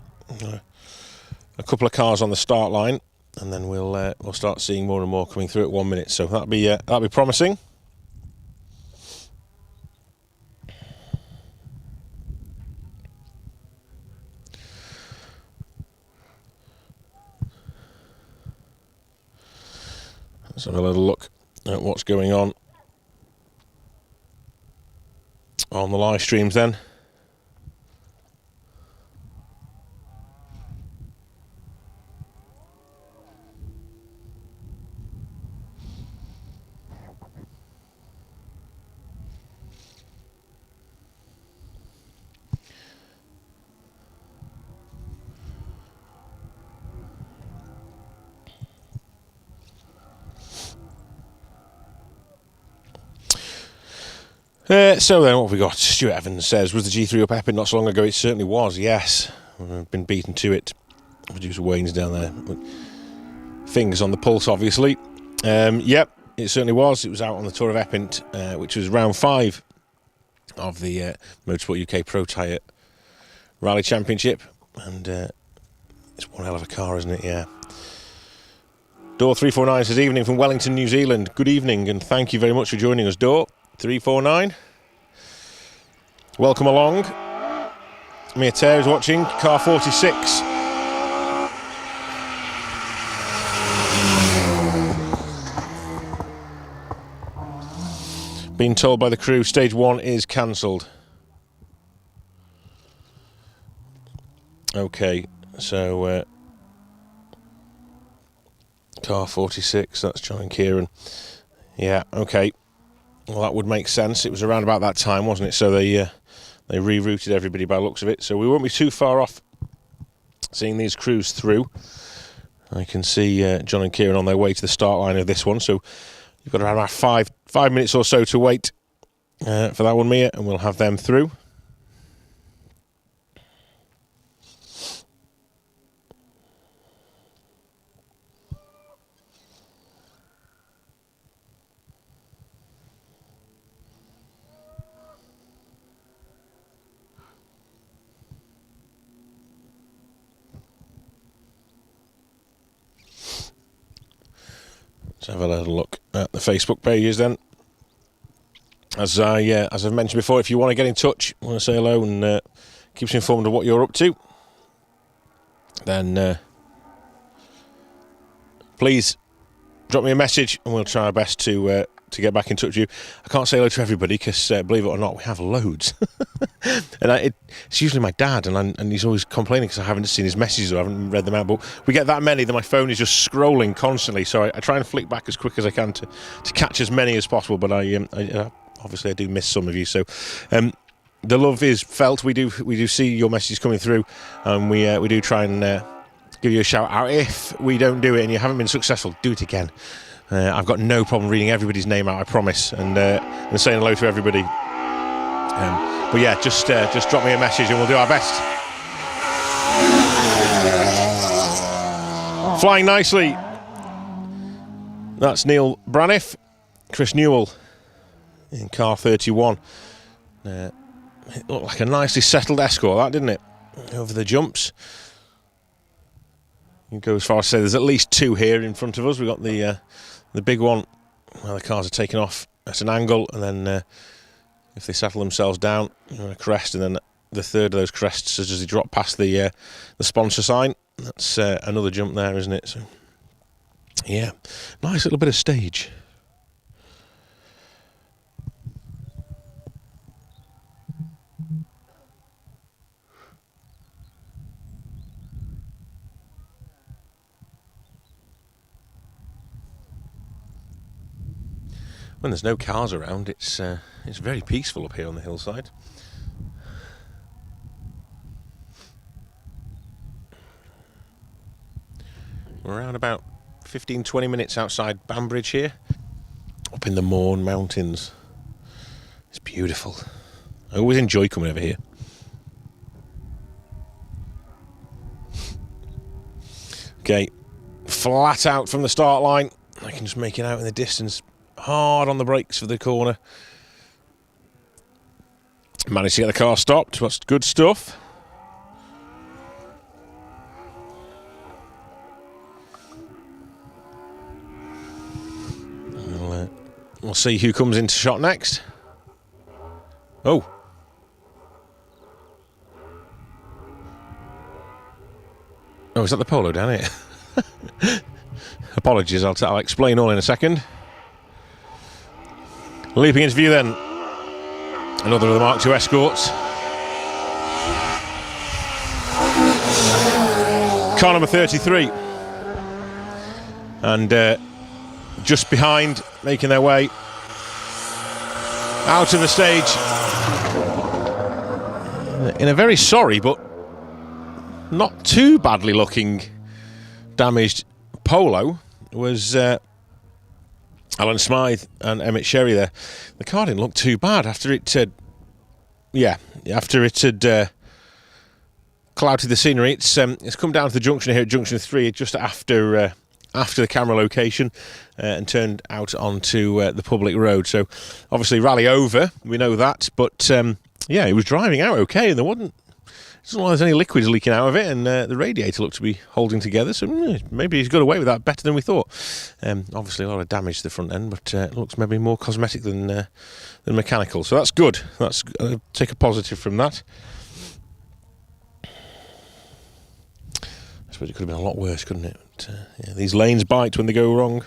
A couple of cars on the start line, and then we'll start seeing more and more coming through at 1 minute. So that'll be promising. Let's have a little look at what's going on the live streams then. So then, what have we got? Stuart Evans says, was the G3 up Epping not so long ago? It certainly was, yes. We've been beaten to it. Producer Wayne's down there. Fingers on the pulse, obviously. Yep, it certainly was. It was out on the Tour of Epping, which was round 5 of the Motorsport UK Protyre Rally Championship, and it's one hell of a car, isn't it? Yeah. Door 349 says, evening from Wellington, New Zealand. Good evening, and thank you very much for joining us, Door 349. Welcome along. Mia Terry is watching, car 46. Being told by the crew, stage 1 is cancelled. Okay, so car 46, that's John and Kieran. Yeah, okay. Well, that would make sense. It was around about that time, wasn't it? So they rerouted everybody by the looks of it. So we won't be too far off seeing these crews through. I can see John and Kieran on their way to the start line of this one. So you've got around about five minutes or so to wait for that one, Mia, and we'll have them through. Let's have a little look at the Facebook pages then. As I've mentioned before, if you want to get in touch, want to say hello and keep us informed of what you're up to, then please drop me a message and we'll try our best to get back in touch with you. I can't say hello to everybody because, believe it or not, we have loads. And it's usually my dad, and he's always complaining because I haven't seen his messages or I haven't read them out. But we get that many that my phone is just scrolling constantly. So I try and flick back as quick as I can to catch as many as possible. But I obviously I do miss some of you. So the love is felt. We do see your messages coming through, and we do try and give you a shout out. If we don't do it and you haven't been successful, do it again. I've got no problem reading everybody's name out, I promise, and saying hello to everybody. But yeah, just drop me a message and we'll do our best. Flying nicely. That's Neil Braniff, Chris Newell in car 31. It looked like a nicely settled Escort, that, didn't it? Over the jumps. You can go as far as to say there's at least two here in front of us. We've got the big one where the cars are taken off at an angle, and then if they settle themselves down, you're on a crest, and then the third of those crests as they drop past the sponsor sign. That's another jump there, isn't it? So yeah, nice little bit of stage. When there's no cars around, it's very peaceful up here on the hillside. We're around about 15-20 minutes outside Banbridge here, up in the Mourne Mountains. It's beautiful. I always enjoy coming over here. Okay, flat out from the start line. I can just make it out in the distance. Hard on the brakes for the corner. Managed to get the car stopped. That's good stuff. We'll see who comes into shot next. Oh. Oh, is that the Polo down here? Apologies, I'll explain all in a second. Leaping into view then, another of the Mark II Escorts. Car number 33. And just behind, making their way out of the stage in a very sorry but not too badly looking damaged Polo was Alan Smythe and Emmett Sherry there. The car didn't look too bad after it had clouded the scenery. It's come down to the junction here at junction 3 just after the camera location and turned out onto the public road. So obviously rally over, we know that, but yeah, he was driving out okay, and there wasn't doesn't look like there's any liquids leaking out of it, and the radiator looked to be holding together, so maybe he's got away with that better than we thought. Obviously a lot of damage to the front end, but it looks maybe more cosmetic than mechanical, so that's good. That's take a positive from that. I suppose it could have been a lot worse, couldn't it? But, yeah, these lanes bite when they go wrong.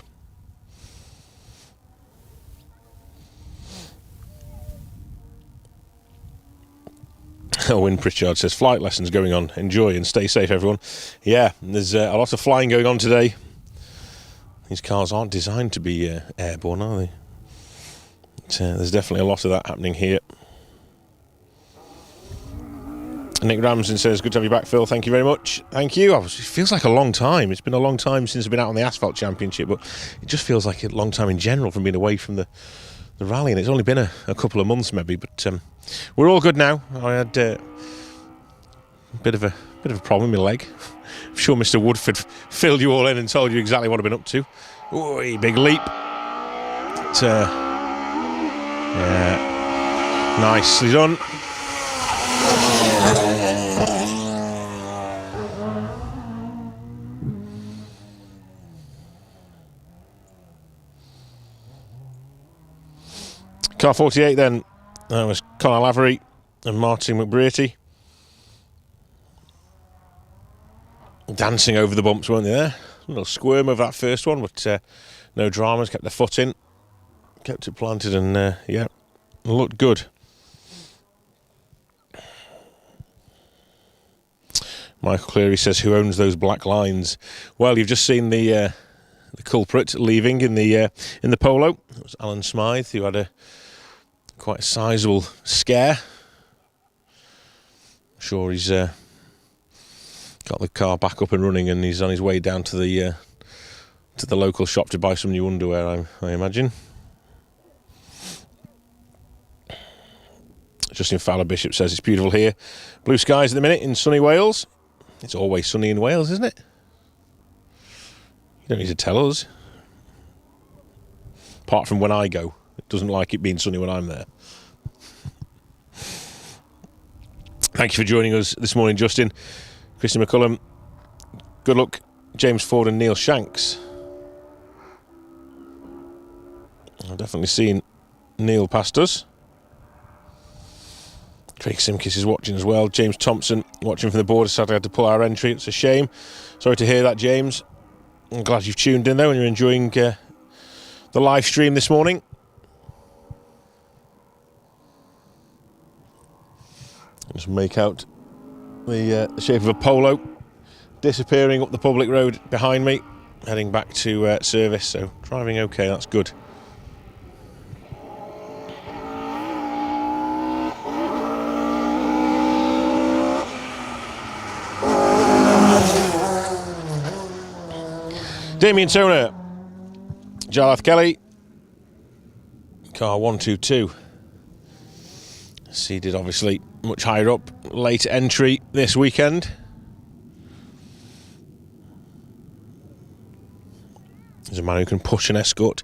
Win Pritchard says, flight lessons going on. Enjoy and stay safe, everyone. Yeah, there's a lot of flying going on today. These cars aren't designed to be airborne, are they? But, there's definitely a lot of that happening here. Nick Ramsden says, good to have you back, Phil. Thank you very much. Thank you. It feels like a long time. It's been a long time since I've been out on the Asphalt Championship, but it just feels like a long time in general from being away from the rally, and it's only been a couple of months maybe, but we're all good now. I had a bit of a problem with my leg. I'm sure Mr. Woodford filled you all in and told you exactly what I've been up to. Ooh, big leap. But, yeah, nicely done. Car 48 then, that was Conor Lavery and Martin McBrearty. Dancing over the bumps, weren't they there? A little squirm over that first one, but no dramas, kept their foot in, kept it planted, and yeah, looked good. Michael Cleary says, who owns those black lines? Well, you've just seen the culprit leaving in the Polo. It was Alan Smythe, who had quite a sizable scare. I'm sure he's got the car back up and running, and he's on his way down to the local shop to buy some new underwear, I imagine. Justin Fowler Bishop says, it's beautiful here. Blue skies at the minute in sunny Wales. It's always sunny in Wales, isn't it? You don't need to tell us. Apart from when I go. It doesn't like it being sunny when I'm there. Thank you for joining us this morning, Justin. Christy McCullum. Good luck, James Ford and Neil Shanks. I've definitely seen Neil past us. Craig Simkis is watching as well. James Thompson watching from the border. Sadly had to pull our entry. It's a shame. Sorry to hear that, James. I'm glad you've tuned in though and you're enjoying the live stream this morning. Just make out the shape of a Polo disappearing up the public road behind me, heading back to service. So driving okay, that's good. Damien Toner, Jarlath Kelly, car 122. Seeded obviously much higher up, late entry this weekend. There's a man who can push an Escort.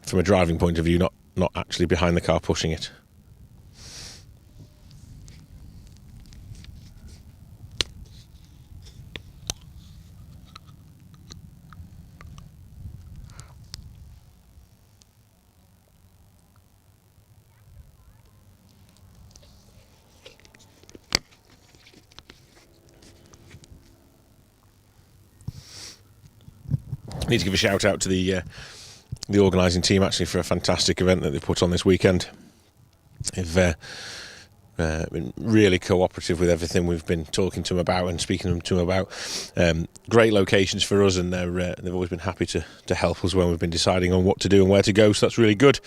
From a driving point of view, not actually behind the car pushing it. I need to give a shout out to the organising team actually for a fantastic event that they put on this weekend. They've been really cooperative with everything we've been talking to them about and speaking to them about. Great locations for us, and they've always been happy to help us when we've been deciding on what to do and where to go, so that's really good.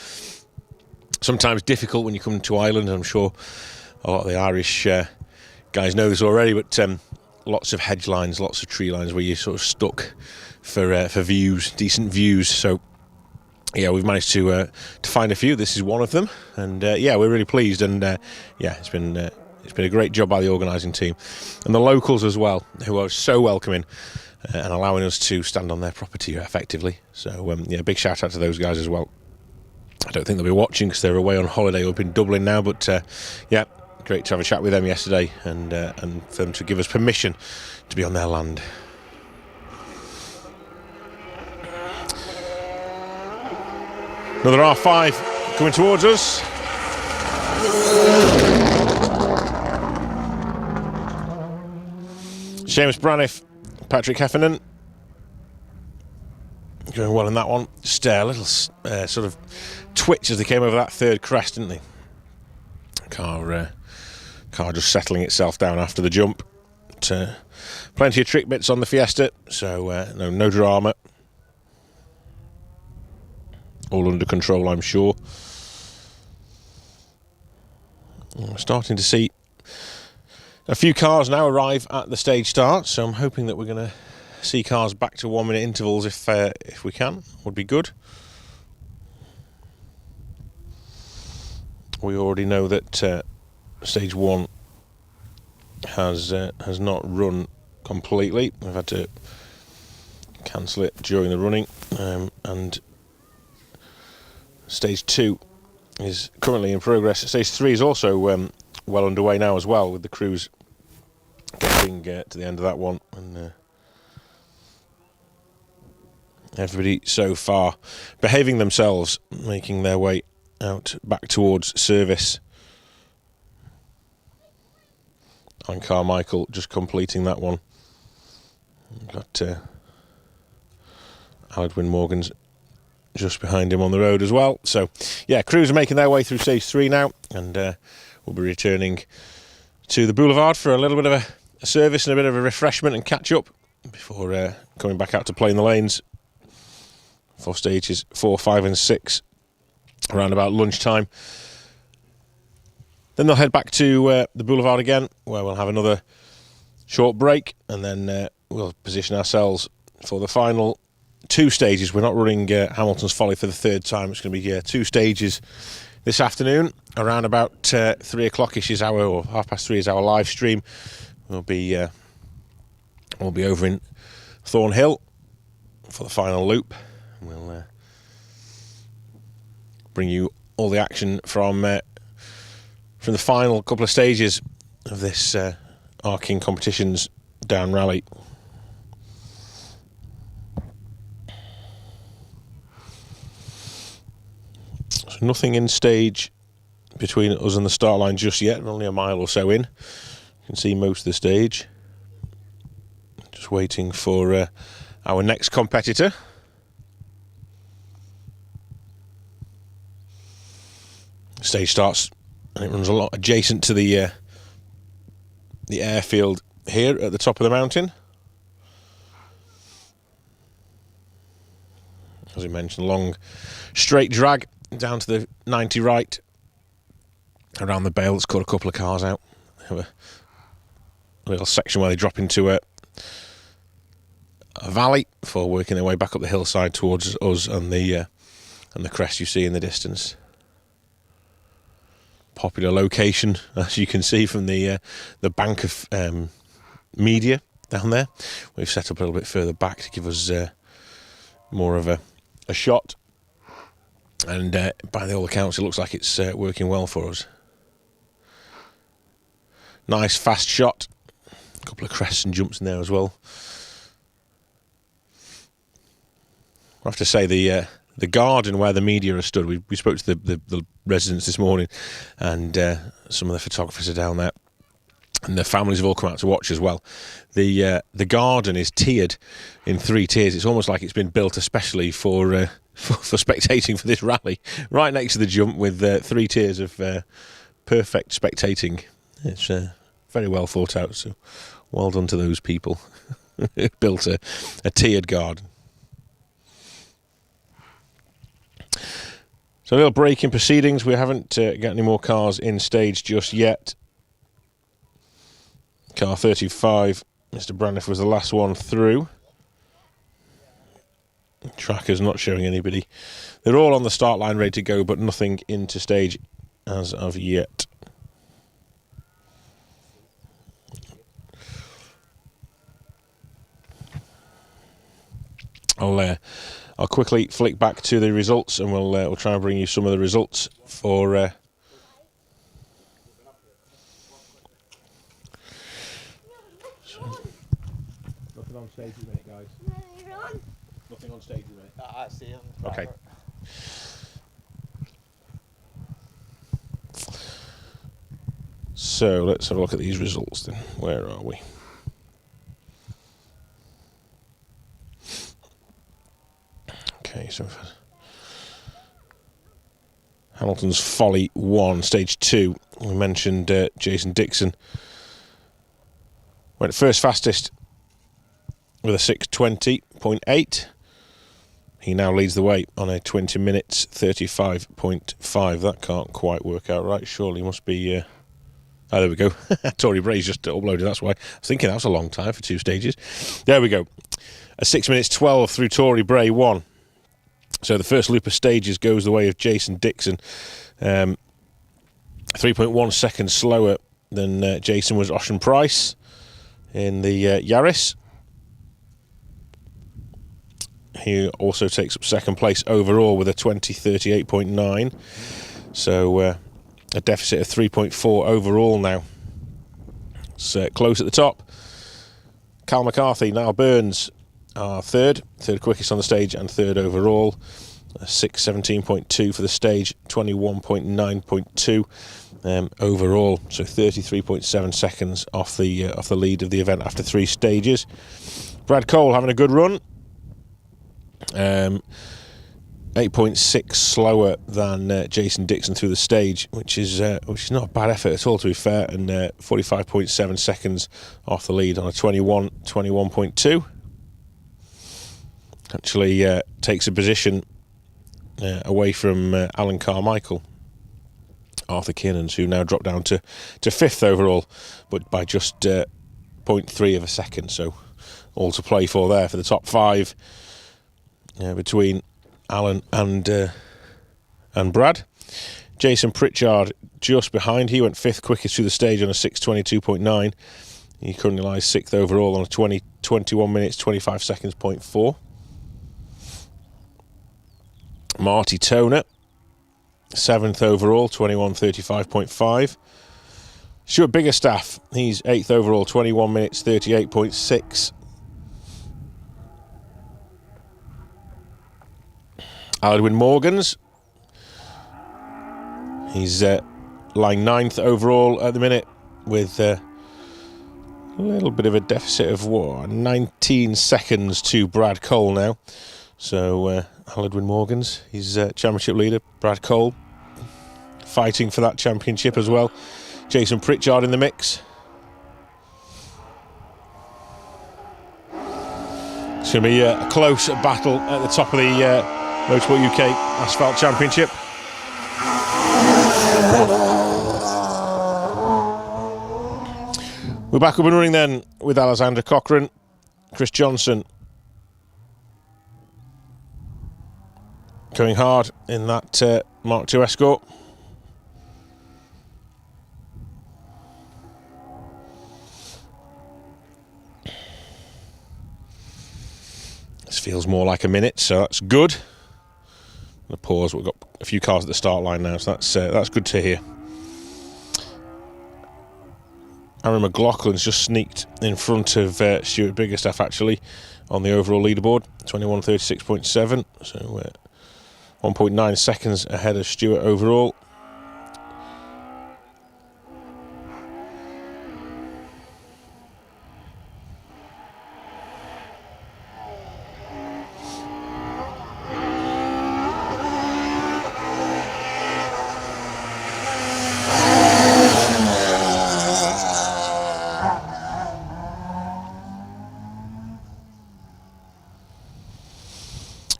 Sometimes difficult when you come to Ireland, I'm sure a lot of the Irish guys know this already, but lots of hedge lines, lots of tree lines where you're sort of stuck for views, decent views. So yeah, we've managed to find a few. This is one of them, and yeah, we're really pleased. And yeah, it's been a great job by the organising team and the locals as well, who are so welcoming and allowing us to stand on their property effectively. So yeah, big shout out to those guys as well. I don't think they'll be watching because they're away on holiday up in Dublin now, but yeah, great to have a chat with them yesterday and for them to give us permission to be on their land. Another R5 coming towards us. Seamus Braniff, Patrick Heffernan. Going well in that one. Just a little sort of twitch as they came over that third crest, didn't they? Car just settling itself down after the jump. But, plenty of trick bits on the Fiesta, so no drama. All under control, I'm sure. We're starting to see a few cars now arrive at the stage start, so I'm hoping that we're going to see cars back to 1 minute intervals if we can. Would be good. We already know that stage 1 has not run completely. We've had to cancel it during the running, and stage 2 is currently in progress. Stage 3 is also well underway now as well, with the crews getting to the end of that one, and everybody so far behaving themselves, making their way out back towards service. And Carmichael just completing that one. We've got Aldwyn Morgan's just behind him on the road as well. So yeah, crews are making their way through stage 3 now, and we'll be returning to the boulevard for a little bit of a service and a bit of a refreshment and catch up before coming back out to play in the lanes for stages 4, 5 and 6 around about lunchtime. Then they'll head back to the boulevard again, where we'll have another short break, and then we'll position ourselves for the final 2 stages. We're not running Hamilton's Folly for the 3rd time. It's going to be 2 stages this afternoon. Around about 3 o'clock-ish is our, or 3:30 is our live stream. We'll be over in Thornhill for the final loop. We'll bring you all the action from the final couple of stages of this Arking Competitions down rally. So nothing in stage between us and the start line just yet. We're only a mile or so in. You can see most of the stage. Just waiting for our next competitor. Stage starts and it runs a lot adjacent to the airfield here at the top of the mountain. As we mentioned, long straight drag down to the 90 right around the bale that's caught a couple of cars out. They have a little section where they drop into a valley before working their way back up the hillside towards us and the crest you see in the distance. Popular location, as you can see from the bank of media down there. We've set up a little bit further back to give us more of a shot, and by all accounts it looks like it's working well for us. Nice fast shot, a couple of crests and jumps in there as well. I have to say the garden where the media are stood, we spoke to the residents this morning, and some of the photographers are down there, and their families have all come out to watch as well. The garden is tiered in 3 tiers. It's almost like it's been built especially for spectating for this rally, right next to the jump, with 3 tiers of perfect spectating. It's very well thought out, so well done to those people who built a tiered garden. So a little break in proceedings. We haven't got any more cars in stage just yet. Car 35, Mr. Braniff, was the last one through. Tracker's not showing anybody. They're all on the start line ready to go, but nothing into stage as of yet. I'll quickly flick back to the results, and we'll try and bring you some of the results for. Nothing on stage at the minute, guys. Nothing on stage at the minute. I see him. Okay. So let's have a look at these results then. Where are we? Okay, so Hamilton's Folly 1, stage 2. We mentioned Jason Dixon went first fastest with a 6:20.8. He now leads the way on a 20 minutes 35.5. That can't quite work out right. Surely must be. Oh, there we go. Tory Bray's just uploaded. That's why I was thinking that was a long time for 2 stages. There we go. A 6 minutes 12 through Tory Bray 1. So the first loop of stages goes the way of Jason Dixon. 3.1 seconds slower than Jason was Ocean Price in the Yaris. He also takes up second place overall with a 20:38.9. So a deficit of 3.4 overall now. It's close at the top. Cal McCarthy, Niall Burns are third quickest on the stage and third overall. 6:17.2 for the stage, 21.9.2 overall. So 33.7 seconds off the lead of the event after 3 stages. Brad Cole having a good run. 8.6 slower than Jason Dixon through the stage, which is not a bad effort at all, to be fair, and 45.7 seconds off the lead on a 21.2. Actually takes a position away from Alan Carmichael, Arthur Kinnans, who now dropped down to 5th overall, but by just 0.3 of a second. So all to play for there for the top 5 between Alan and Brad. Jason Pritchard just behind. He went 5th quickest through the stage on a 6:22.9. He currently lies 6th overall on a 21 minutes 25 seconds 0.4. Marty Toner, 7th overall, 21:35.5. Stuart Biggerstaff, he's 8th overall, 21 minutes 38.6. Aldwin Morgans, he's lying 9th overall at the minute with a little bit of a deficit of 19 seconds to Brad Cole now. So Aldwin Morgans, he's championship leader. Brad Cole fighting for that championship as well. Jason Pritchard in the mix. It's going to be a close battle at the top of the Motorsport UK Asphalt Championship. We're back up and running then with Alexander Cochrane, Chris Johnson going hard in that Mark II Escort. This feels more like a minute, so that's good. The pause. We've got a few cars at the start line now, so that's good to hear. Aaron McLaughlin's just sneaked in front of Stuart Biggerstaff actually on the overall leaderboard, 21:36.7. So 1.9 seconds ahead of Stuart overall.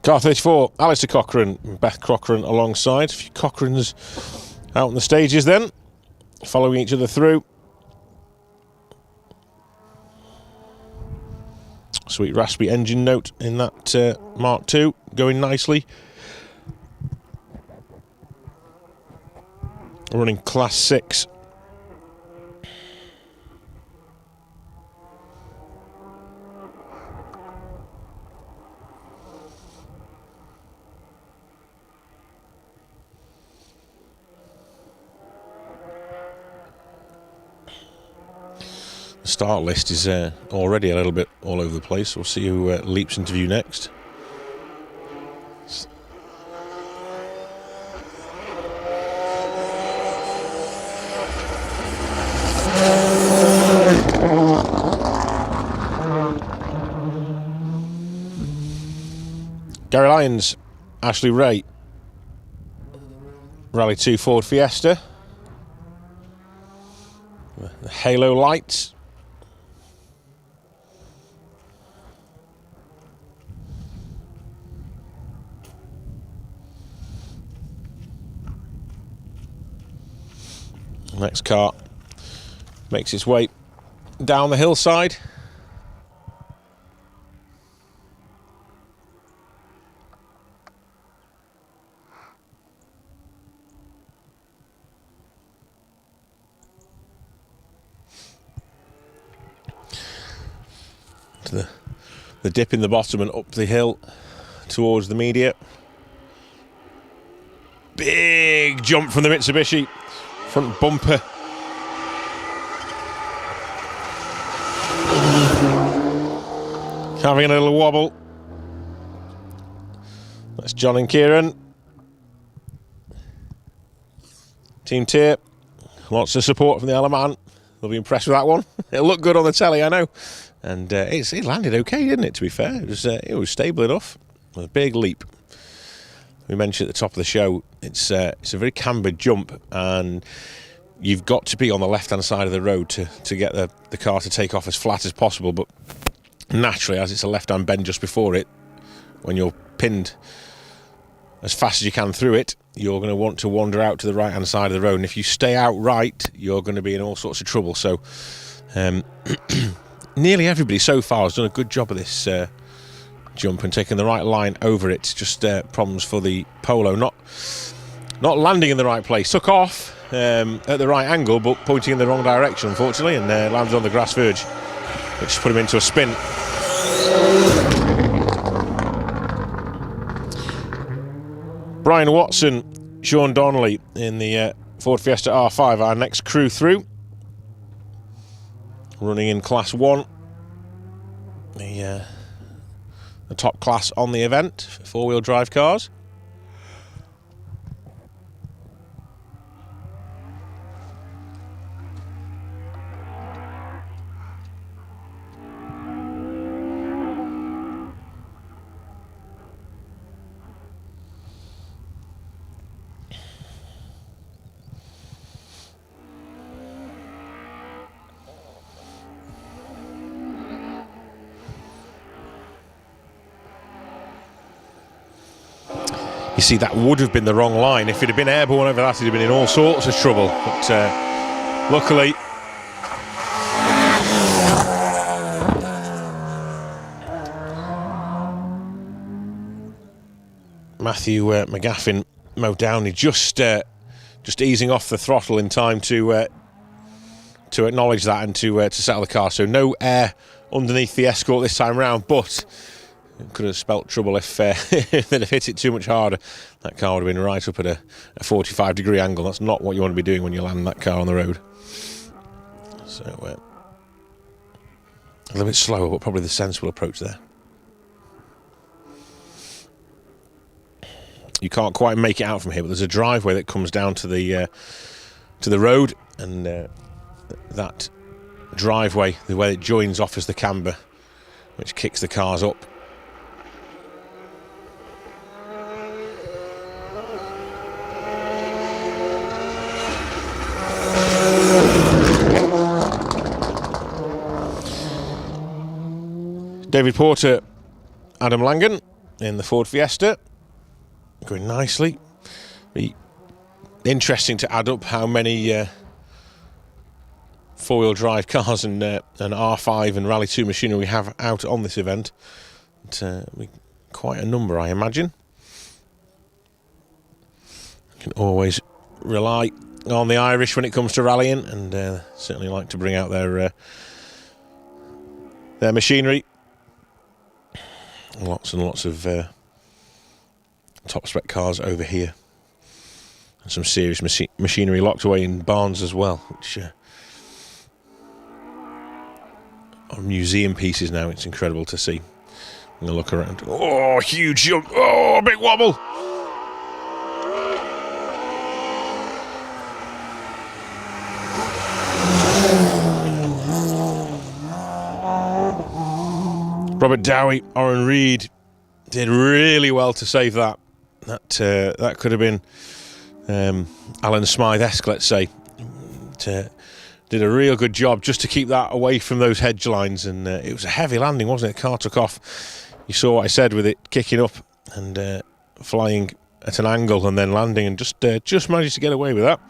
Car 34, Alistair Cochrane, Beth Cochrane alongside. A few Cochranes out on the stages then, following each other through. Sweet raspy engine note in that Mark II, going nicely. Running Class 6. start list is already a little bit all over the place. We'll see who leaps into view next. Gary Lyons, Ashley Ray, Rally 2 Ford Fiesta, the halo lights. Next car makes its way down the hillside. To the dip in the bottom and up the hill towards the media. Big jump from the Mitsubishi. Front bumper. Having a little wobble. That's John and Kieran. Team Tier. Lots of support from the Alaman. They'll be impressed with that one. It'll look good on the telly, I know. And it landed okay, didn't it, to be fair? It was stable enough. It was a big leap. We mentioned at the top of the show, it's a very cambered jump, and you've got to be on the left-hand side of the road to get the car to take off as flat as possible. But naturally, as it's a left-hand bend just before it, when you're pinned as fast as you can through it, you're going to want to wander out to the right-hand side of the road. And if you stay out right, you're going to be in all sorts of trouble. So nearly everybody so far has done a good job of this jump and taking the right line over it. Just problems for the Polo, not landing in the right place. Took off at the right angle, but pointing in the wrong direction, unfortunately, and landed on the grass verge, which put him into a spin. Brian Watson, Sean Donnelly in the Ford Fiesta R5, our next crew through. Running in Class 1. The top class on the event for four-wheel drive cars. You see, that would have been the wrong line. If it had been airborne over that, he'd have been in all sorts of trouble. But luckily, Matthew McGaffin mowed down. He just easing off the throttle in time to acknowledge that and to settle the car. So no air underneath the Escort this time round, but it could have spelt trouble if they'd have hit it too much harder. That car would have been right up at a 45-degree angle. That's not what you want to be doing when you land that car on the road. So a little bit slower, but probably the sensible approach there. You can't quite make it out from here, but there's a driveway that comes down to the road, and that driveway, the way it joins off, is the camber, which kicks the cars up. David Porter, Adam Langan in the Ford Fiesta, going nicely. Be interesting to add up how many four-wheel drive cars and R5 and Rally 2 machinery we have out on this event. Quite a number, I imagine. You can always rely on the Irish when it comes to rallying, and certainly like to bring out their machinery. Lots and lots of top spec cars over here, and some serious machinery locked away in barns as well, which museum pieces now. It's incredible to see. I'm going to look around. Oh, huge jump. Oh, big wobble. Robert Dowie, Oren Reed did really well to save that. That could have been Alan Smythe-esque, let's say. Did a real good job just to keep that away from those hedge lines, and it was a heavy landing, wasn't it? The car took off. You saw what I said with it kicking up and flying at an angle and then landing, and just managed to get away with that.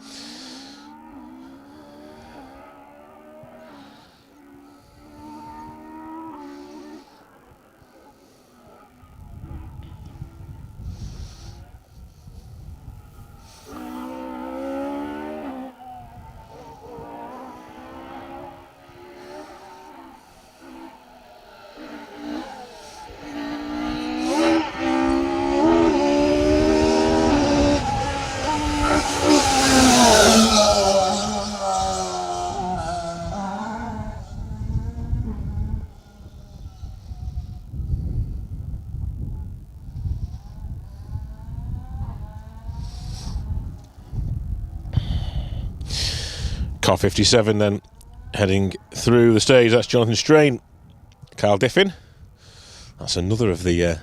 Car 57 then heading through the stage. That's Jonathan Strain, Kyle Diffin. That's another of the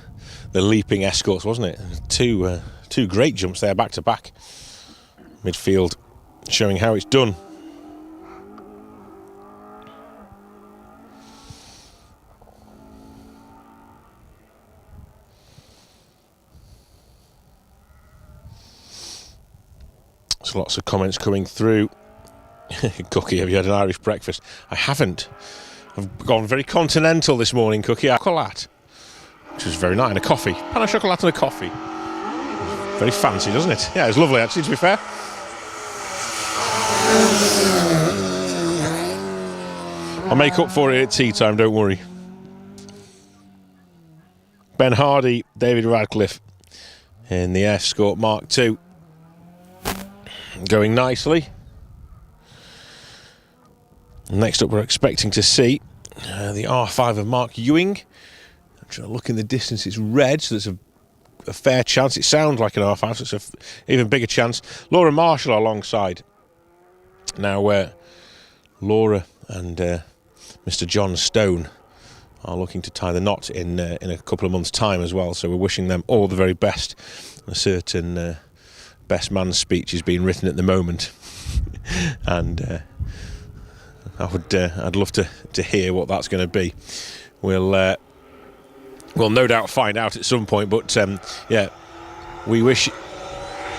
leaping escorts, wasn't it? Two great jumps there back to back. Midfield showing how it's done. There's lots of comments coming through. Cookie, have you had an Irish breakfast? I haven't. I've gone very continental this morning, Cookie. Chocolate, which was very nice, and a coffee. Pan au chocolat and a coffee. Very fancy, doesn't it? Yeah, it was lovely, actually, to be fair. I'll make up for it at tea time, don't worry. Ben Hardy, David Radcliffe in the Escort Mark II. Going nicely. Next up, we're expecting to see the R5 of Mark Ewing. I'm trying to look in the distance. It's red, so there's a fair chance. It sounds like an R5, so it's an even bigger chance. Laura Marshall alongside. Now, Laura and Mr. John Stone are looking to tie the knot in a couple of months' time as well. So we're wishing them all the very best. A certain best man speech is being written at the moment, and I'd love to hear what that's going to be. We'll no doubt find out at some point. But yeah, we wish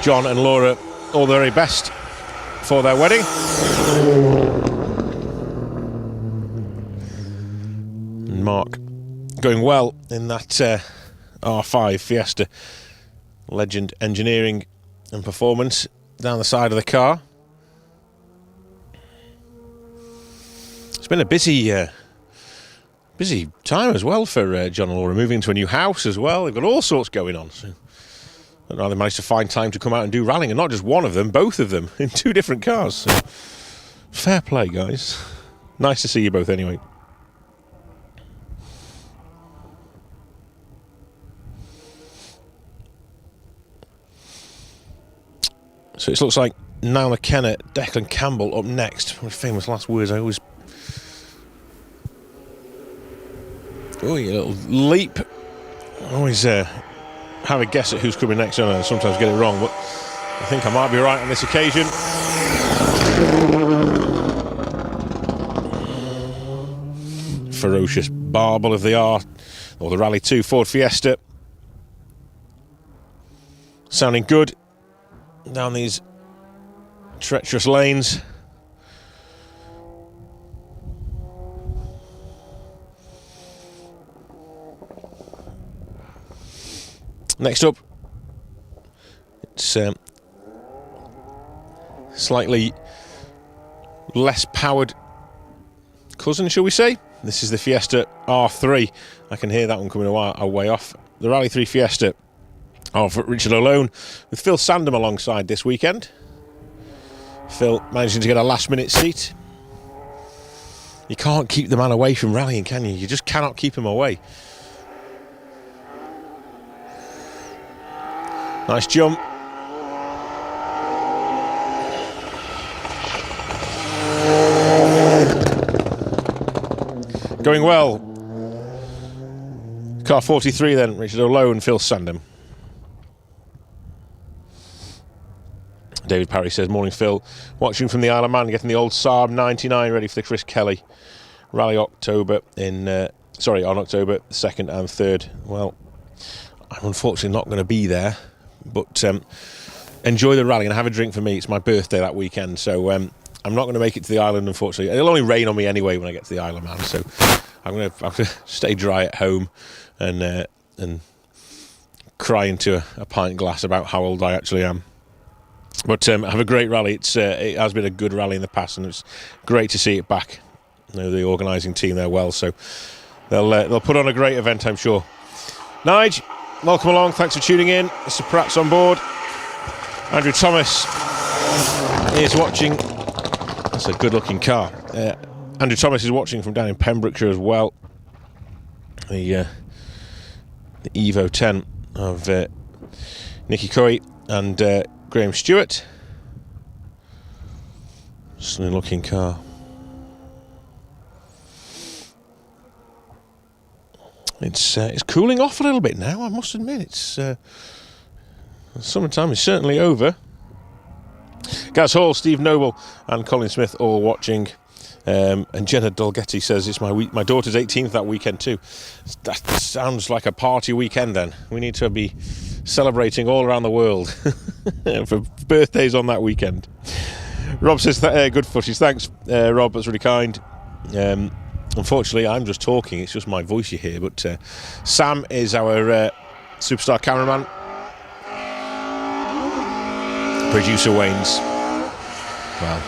John and Laura all the very best for their wedding. And Mark going well in that R5 Fiesta. Legend engineering and performance down the side of the car. It's been a busy time as well for John and Laura, moving into a new house as well. They've got all sorts going on. So I don't know how they managed to find time to come out and do rallying, and not just one of them, both of them in two different cars. So fair play, guys. Nice to see you both anyway. So it looks like Niall McKenna, Declan Campbell up next. My famous last words, I always... Oh, a little leap. I always have a guess at who's coming next, and I sometimes get it wrong, but I think I might be right on this occasion. Ferocious barbel of the R, or the Rally 2 Ford Fiesta. Sounding good down these treacherous lanes. Next up, it's slightly less powered cousin, shall we say. This is the Fiesta R3. I can hear that one coming a way off. The Rally 3 Fiesta of Richard Alone, with Phil Sandham alongside this weekend. Phil managing to get a last minute seat You can't keep the man away from rallying, can you? You just cannot keep him away. Nice jump. Going well. Car 43 then, Richard O'Lowe and Phil Sandham. David Parry says, morning Phil, watching from the Isle of Man, getting the old Saab 99 ready for the Chris Kelly Rally October on October 2nd and 3rd. Well, I'm unfortunately not going to be there, but enjoy the rally and have a drink for me. It's my birthday that weekend, so I'm not going to make it to the island, unfortunately. It'll only rain on me anyway when I get to the Isle of Man, so I'm going to have to stay dry at home and cry into a pint glass about how old I actually am. But have a great rally. It has been a good rally in the past, and it's great to see it back. You know, the organising team there well, so they'll put on a great event, I'm sure. Nige, welcome along. Thanks for tuning in. Mr. Pratt's on board. Andrew Thomas is watching. That's a good-looking car. Andrew Thomas is watching from down in Pembrokeshire as well. The Evo 10 of Nicky Coy and Graham Stewart. Stunning looking car. It's cooling off a little bit now, I must admit. It's summertime is certainly over. Gaz Hall, Steve Noble and Colin Smith all watching. And Jenna Dolgetti says it's my daughter's 18th that weekend too. That sounds like a party weekend then. We need to be celebrating all around the world for birthdays on that weekend. Rob says, good footage. Thanks, Rob. That's really kind. Unfortunately, I'm just talking. It's just my voice you hear. But Sam is our superstar cameraman. Producer Wayne's. Well,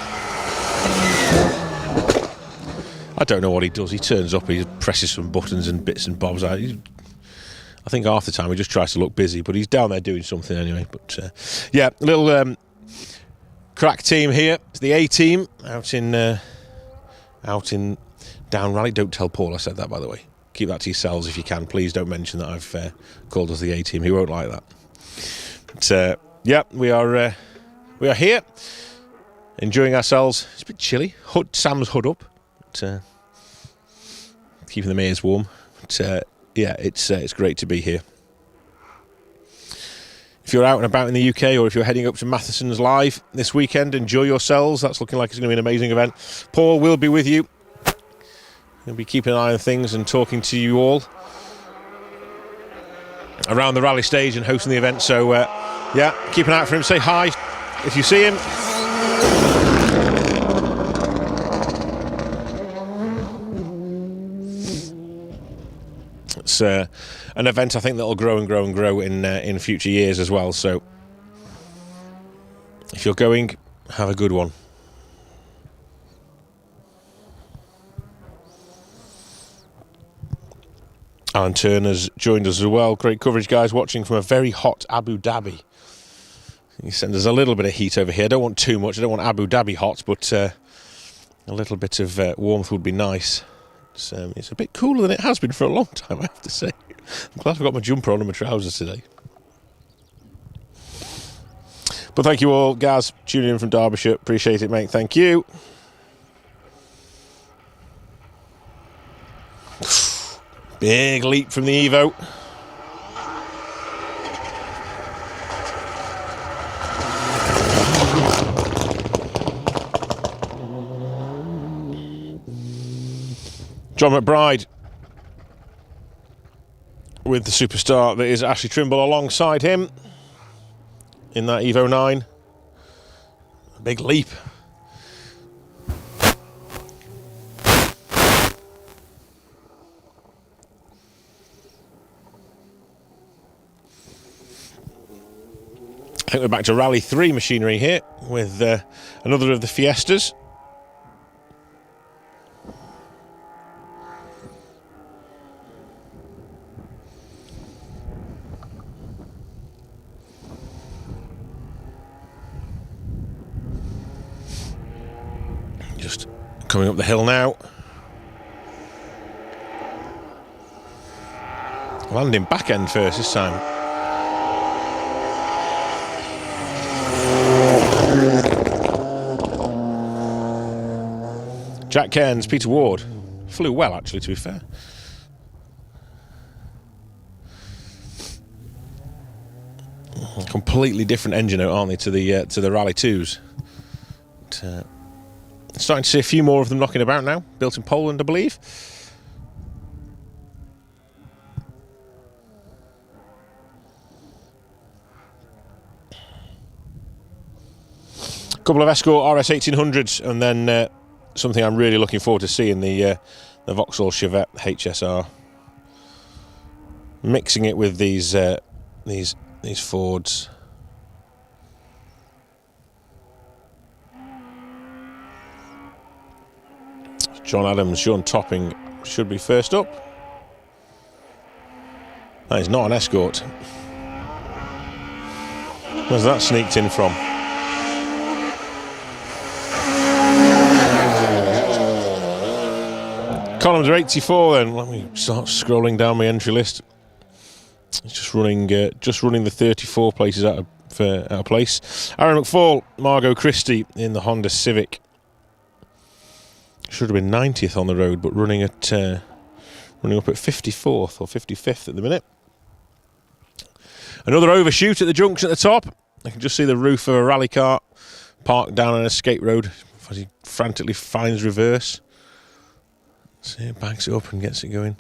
I don't know what he does. He turns up, he presses some buttons and bits and bobs. I think half the time he just tries to look busy, but he's down there doing something anyway. But yeah, a little crack team here. It's the A team out in Down Rally. Don't tell Paul I said that, by the way. Keep that to yourselves if you can. Please don't mention that I've called us the A team. He won't like that. But yeah, we are here, enjoying ourselves. It's a bit chilly. Sam's hood up. But, keeping the ears warm. But, yeah, it's great to be here. If you're out and about in the UK, or if you're heading up to Matheson's live this weekend, enjoy yourselves. That's looking like it's going to be an amazing event. Paul will be with you. He'll be keeping an eye on things and talking to you all around the rally stage and hosting the event. So, yeah, keep an eye out for him. Say hi if you see him. It's an event I think that will grow and grow and grow in future years as well. So if you're going, have a good one. Alan Turner's joined us as well. Great coverage, guys, watching from a very hot Abu Dhabi. He sends us a little bit of heat over here. I don't want too much. I don't want Abu Dhabi hot, but a little bit of warmth would be nice. It's a bit cooler than it has been for a long time, I have to say. I'm glad I've got my jumper on and my trousers today. But thank you all, Gaz, tuning in from Derbyshire. Appreciate it, mate. Thank you. Big leap from the Evo. John McBride with the superstar that is Ashley Trimble alongside him in that Evo 9. A big leap. I think we're back to Rally 3 machinery here with another of the Fiestas. Just coming up the hill now. Landing back end first this time. Jack Cairns, Peter Ward flew well, actually, to be fair. Completely different engine out, aren't they, to the Rally 2s? But, starting to see a few more of them knocking about now. Built in Poland, I believe. A couple of Escort RS 1800s, and then something I'm really looking forward to seeing, the Vauxhall Chevette HSR. Mixing it with these Fords. John Adams, Sean Topping should be first up. That is not an Escort. Where's that sneaked in from? Columns are 84 then. Let me start scrolling down my entry list. It's just running the 34 places out of place. Aaron McFall, Margot Christie in the Honda Civic. Should have been 90th on the road, but running up at 54th or 55th at the minute. Another overshoot at the junction at the top. I can just see the roof of a rally car parked down an escape road as he frantically finds reverse. See, it backs it up and gets it going.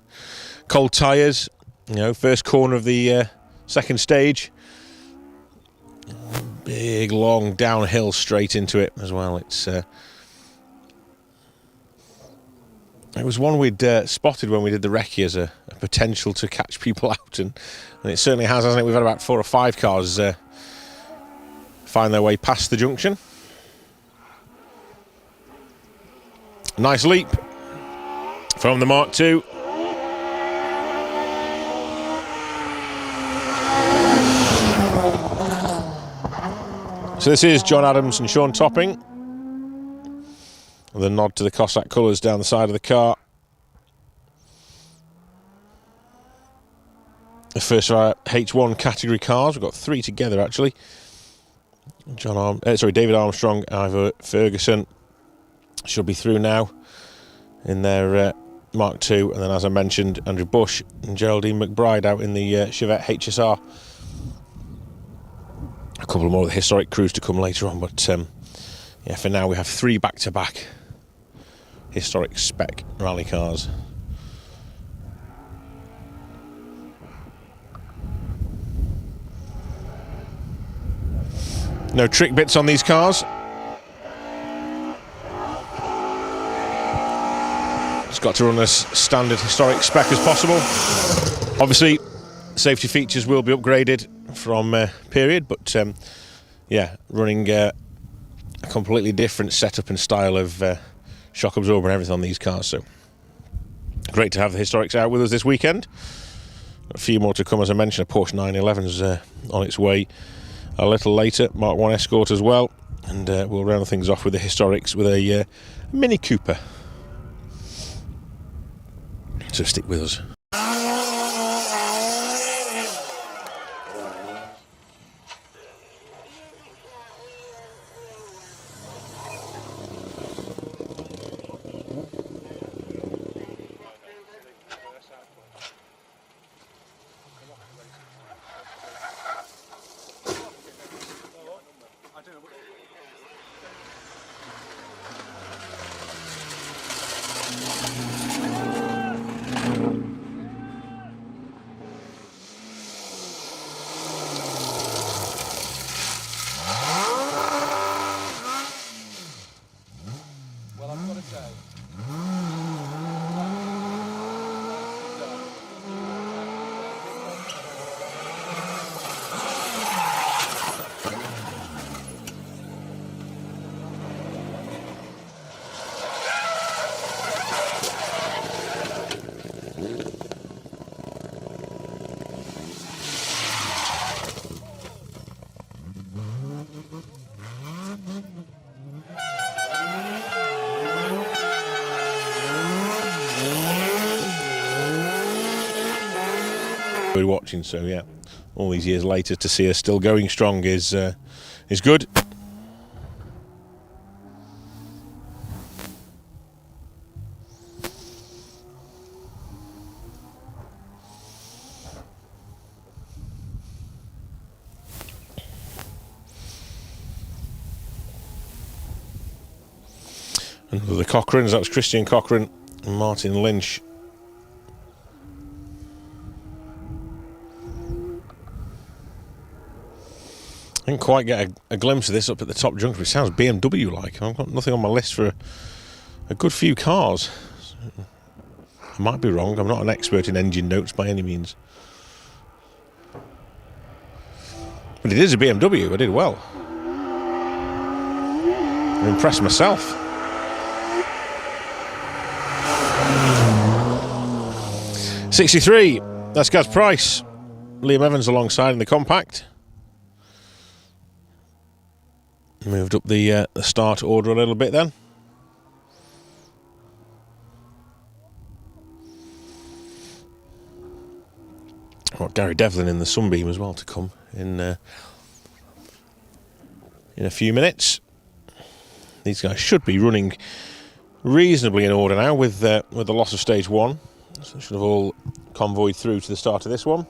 Cold tyres, first corner of the second stage. Big, long downhill straight into it as well. It was one we'd spotted when we did the recce as a potential to catch people out, and it certainly has, hasn't it? We've had about 4 or 5 cars find their way past the junction. Nice leap from the Mark II. So this is John Adams and Sean Topping. With a nod to the Cossack colours down the side of the car. The first of our H1 category cars. We've got 3 together actually. David Armstrong, Ivor Ferguson should be through now in their Mark II, and then, as I mentioned, Andrew Bush and Geraldine McBride out in the Chevette HSR. A couple more of the historic crews to come later on, but for now we have 3 back-to-back historic spec rally cars. No trick bits on these cars. It's got to run as standard historic spec as possible. Obviously, safety features will be upgraded from period, but running a completely different setup and style of shock absorber and everything on these cars. So great to have the historics out with us this weekend. A few more to come, as I mentioned. A Porsche 911's on its way a little later. Mark 1 Escort as well, and we'll round things off with the historics with a Mini Cooper. So stick with us. We're watching, so yeah, all these years later to see her still going strong is good. And the Cochrans, that was Christian Cochrane and Martin Lynch. I didn't quite get a glimpse of this up at the top junction. It sounds BMW-like. I've got nothing on my list for a good few cars. I might be wrong. I'm not an expert in engine notes by any means. But it is a BMW. I did well. I'm impressed myself. '63. That's Gaz Price. Liam Evans alongside in the compact. Moved up the start order a little bit then. Got Gary Devlin in the Sunbeam as well to come in a few minutes. These guys should be running reasonably in order now with the loss of stage 1. So they should have all convoyed through to the start of this one.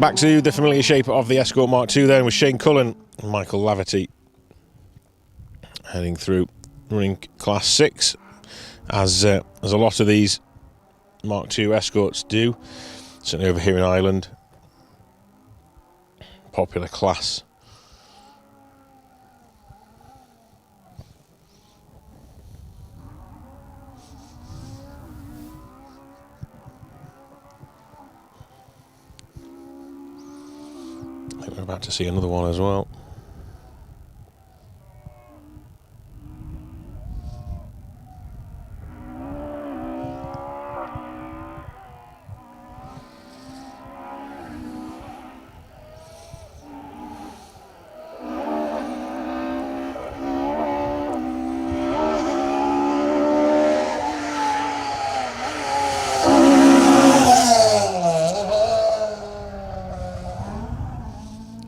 Back to the familiar shape of the Escort Mark II then, with Shane Cullen and Michael Laverty heading through, running Class 6, as a lot of these Mark II Escorts do, certainly over here in Ireland. Popular class. I think we're about to see another one as well.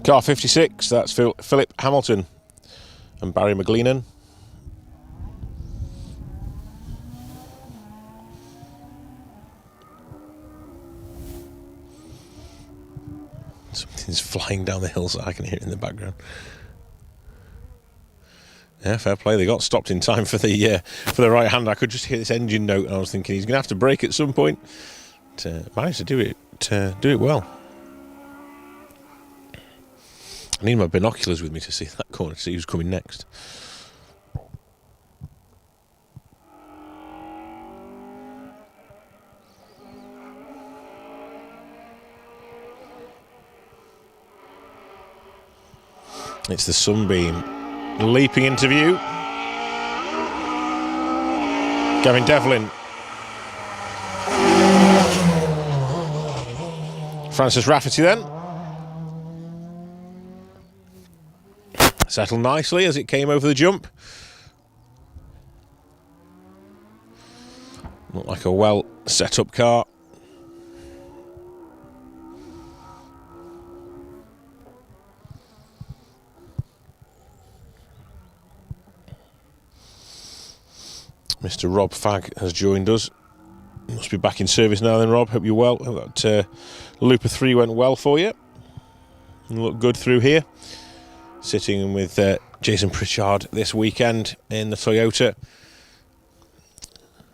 Car 56, that's Philip Hamilton and Barry McGleenan. Something's flying down the hillside, I can hear it in the background. Yeah, fair play, they got stopped in time for the right hand. I could just hear this engine note and I was thinking he's going to have to brake at some point. But, managed to do it well. I need my binoculars with me to see that corner, to see who's coming next. It's the Sunbeam leaping into view. Gavin Devlin. Francis Rafferty then. Settled nicely as it came over the jump. Looked like a well set up car. Mr. Rob Fagg has joined us. Must be back in service now then, Rob. Hope you're well. Hope that Looper 3 went well for you. You look good through here. Sitting with Jason Pritchard this weekend in the Toyota.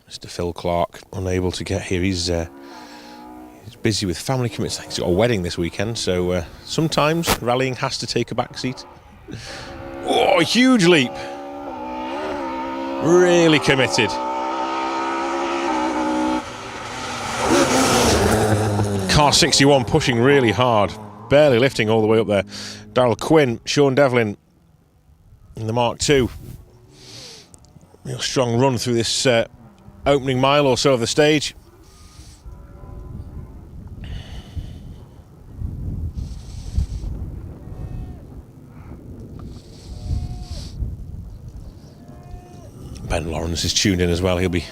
Mr. Phil Clark unable to get here. He's busy with family commitments. He's got a wedding this weekend, so sometimes rallying has to take a back seat. Oh, huge leap! Really committed. Car 61 pushing really hard. barely lifting all the way up there. Darryl Quinn, Sean Devlin in the Mark II. Real strong run through this opening mile or so of the stage. Ben Lawrence is tuned in as well. He'll be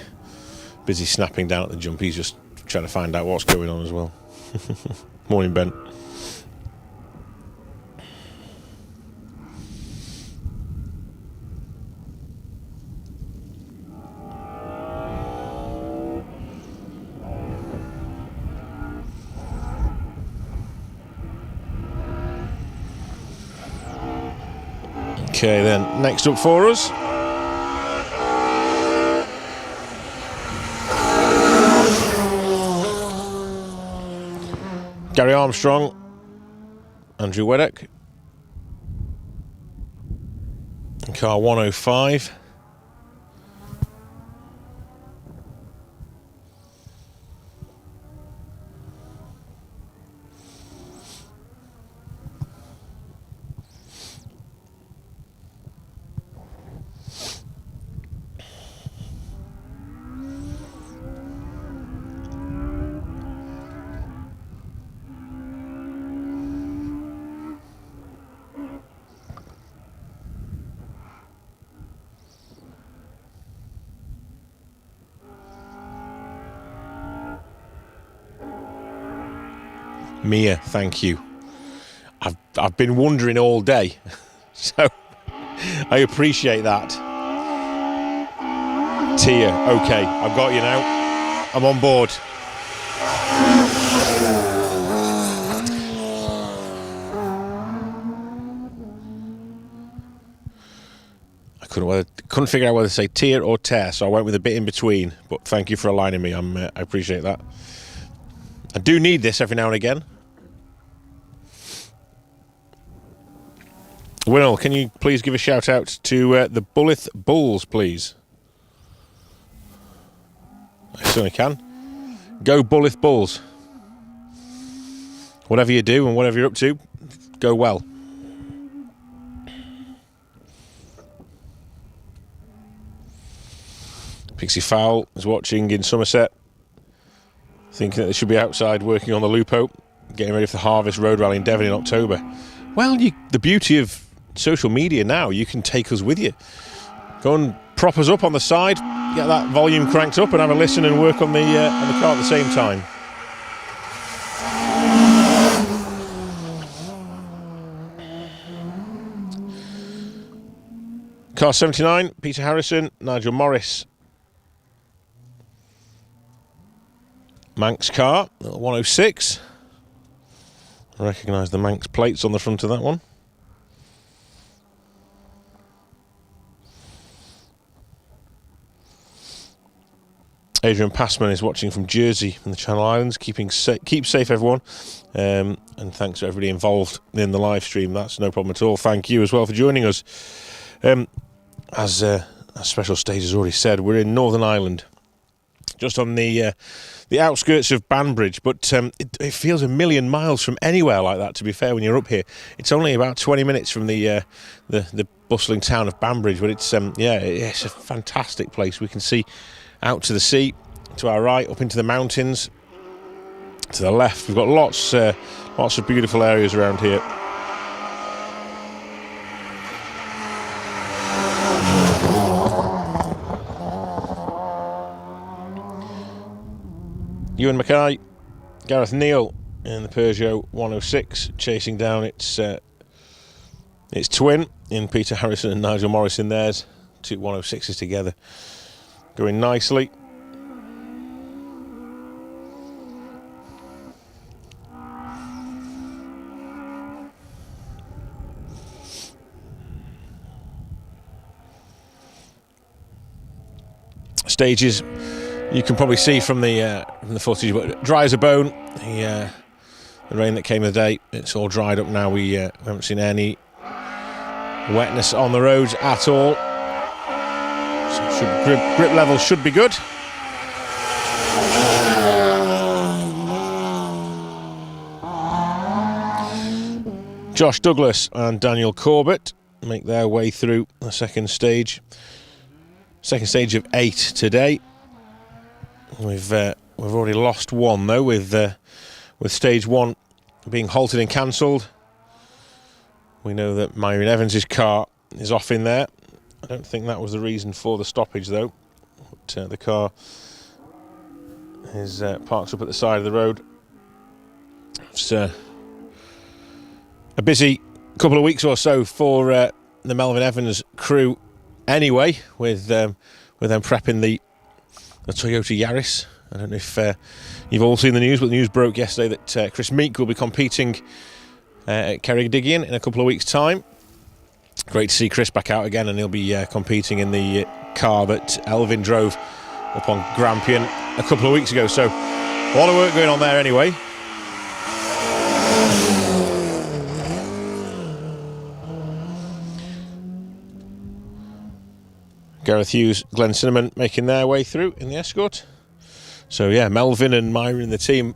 busy snapping down at the jump. He's just trying to find out what's going on as well. Morning, Ben. Okay, then next up for us, Gary Armstrong, Andrew Weddock, car 105. Mia, thank you. I've been wondering all day, so I appreciate that. Tia, okay, I've got you now. I'm on board. I couldn't figure out whether to say Tia or tear, so I went with a bit in between. But thank you for aligning me. I appreciate that. I do need this every now and again. Will, can you please give a shout out to the Bullith Bulls, please? I certainly can. Go Bullith Bulls. Whatever you do and whatever you're up to, go well. Pixie Fowl is watching in Somerset, thinking that they should be outside working on the Lupo, getting ready for the Harvest Road Rally in Devon in October. Well, the beauty of social media now, you can take us with you. Go and prop us up on the side, get that volume cranked up and have a listen and work on the car at the same time. Car 79, Peter Harrison, Nigel Morris. Manx car, little 106. I recognise the Manx plates on the front of that one. Adrian Passman is watching from Jersey in the Channel Islands. Keep safe, everyone. And thanks to everybody involved in the live stream. That's no problem at all. Thank you as well for joining us. As Special Stage has already said, we're in Northern Ireland, just on the outskirts of Banbridge, but it feels a million miles from anywhere like that, to be fair, when you're up here. It's only about 20 minutes from the bustling town of Banbridge, but it's a fantastic place. We can see out to the sea, to our right, up into the mountains, to the left. We've got lots of beautiful areas around here. Ewan Mackay, Gareth Neal in the Peugeot 106, chasing down its twin in Peter Harrison and Nigel Morris in theirs. Two 106s together, going nicely. Stages, you can probably see from the footage, but dry as a bone. The rain that came the day, it's all dried up now. We haven't seen any wetness on the roads at all. So grip level should be good. Josh Douglas and Daniel Corbett make their way through the second stage. Second stage of 8 today. We've already lost one though, with stage 1 being halted and cancelled. We know that Myron Evans' car is off in there. I don't think that was the reason for the stoppage though. But, the car is parked up at the side of the road. It's a busy couple of weeks or so for the Melvin Evans crew anyway, with them prepping the Toyota Yaris. I don't know if you've all seen the news, but the news broke yesterday that Chris Meek will be competing at Ceredigion in a couple of weeks' time. Great to see Chris back out again, and he'll be competing in the car that Elvin drove up on Grampian a couple of weeks ago. So a lot of work going on there anyway. Gareth Hughes, Glenn Cinnamon making their way through in the Escort. So yeah, Melvin and Myra and the team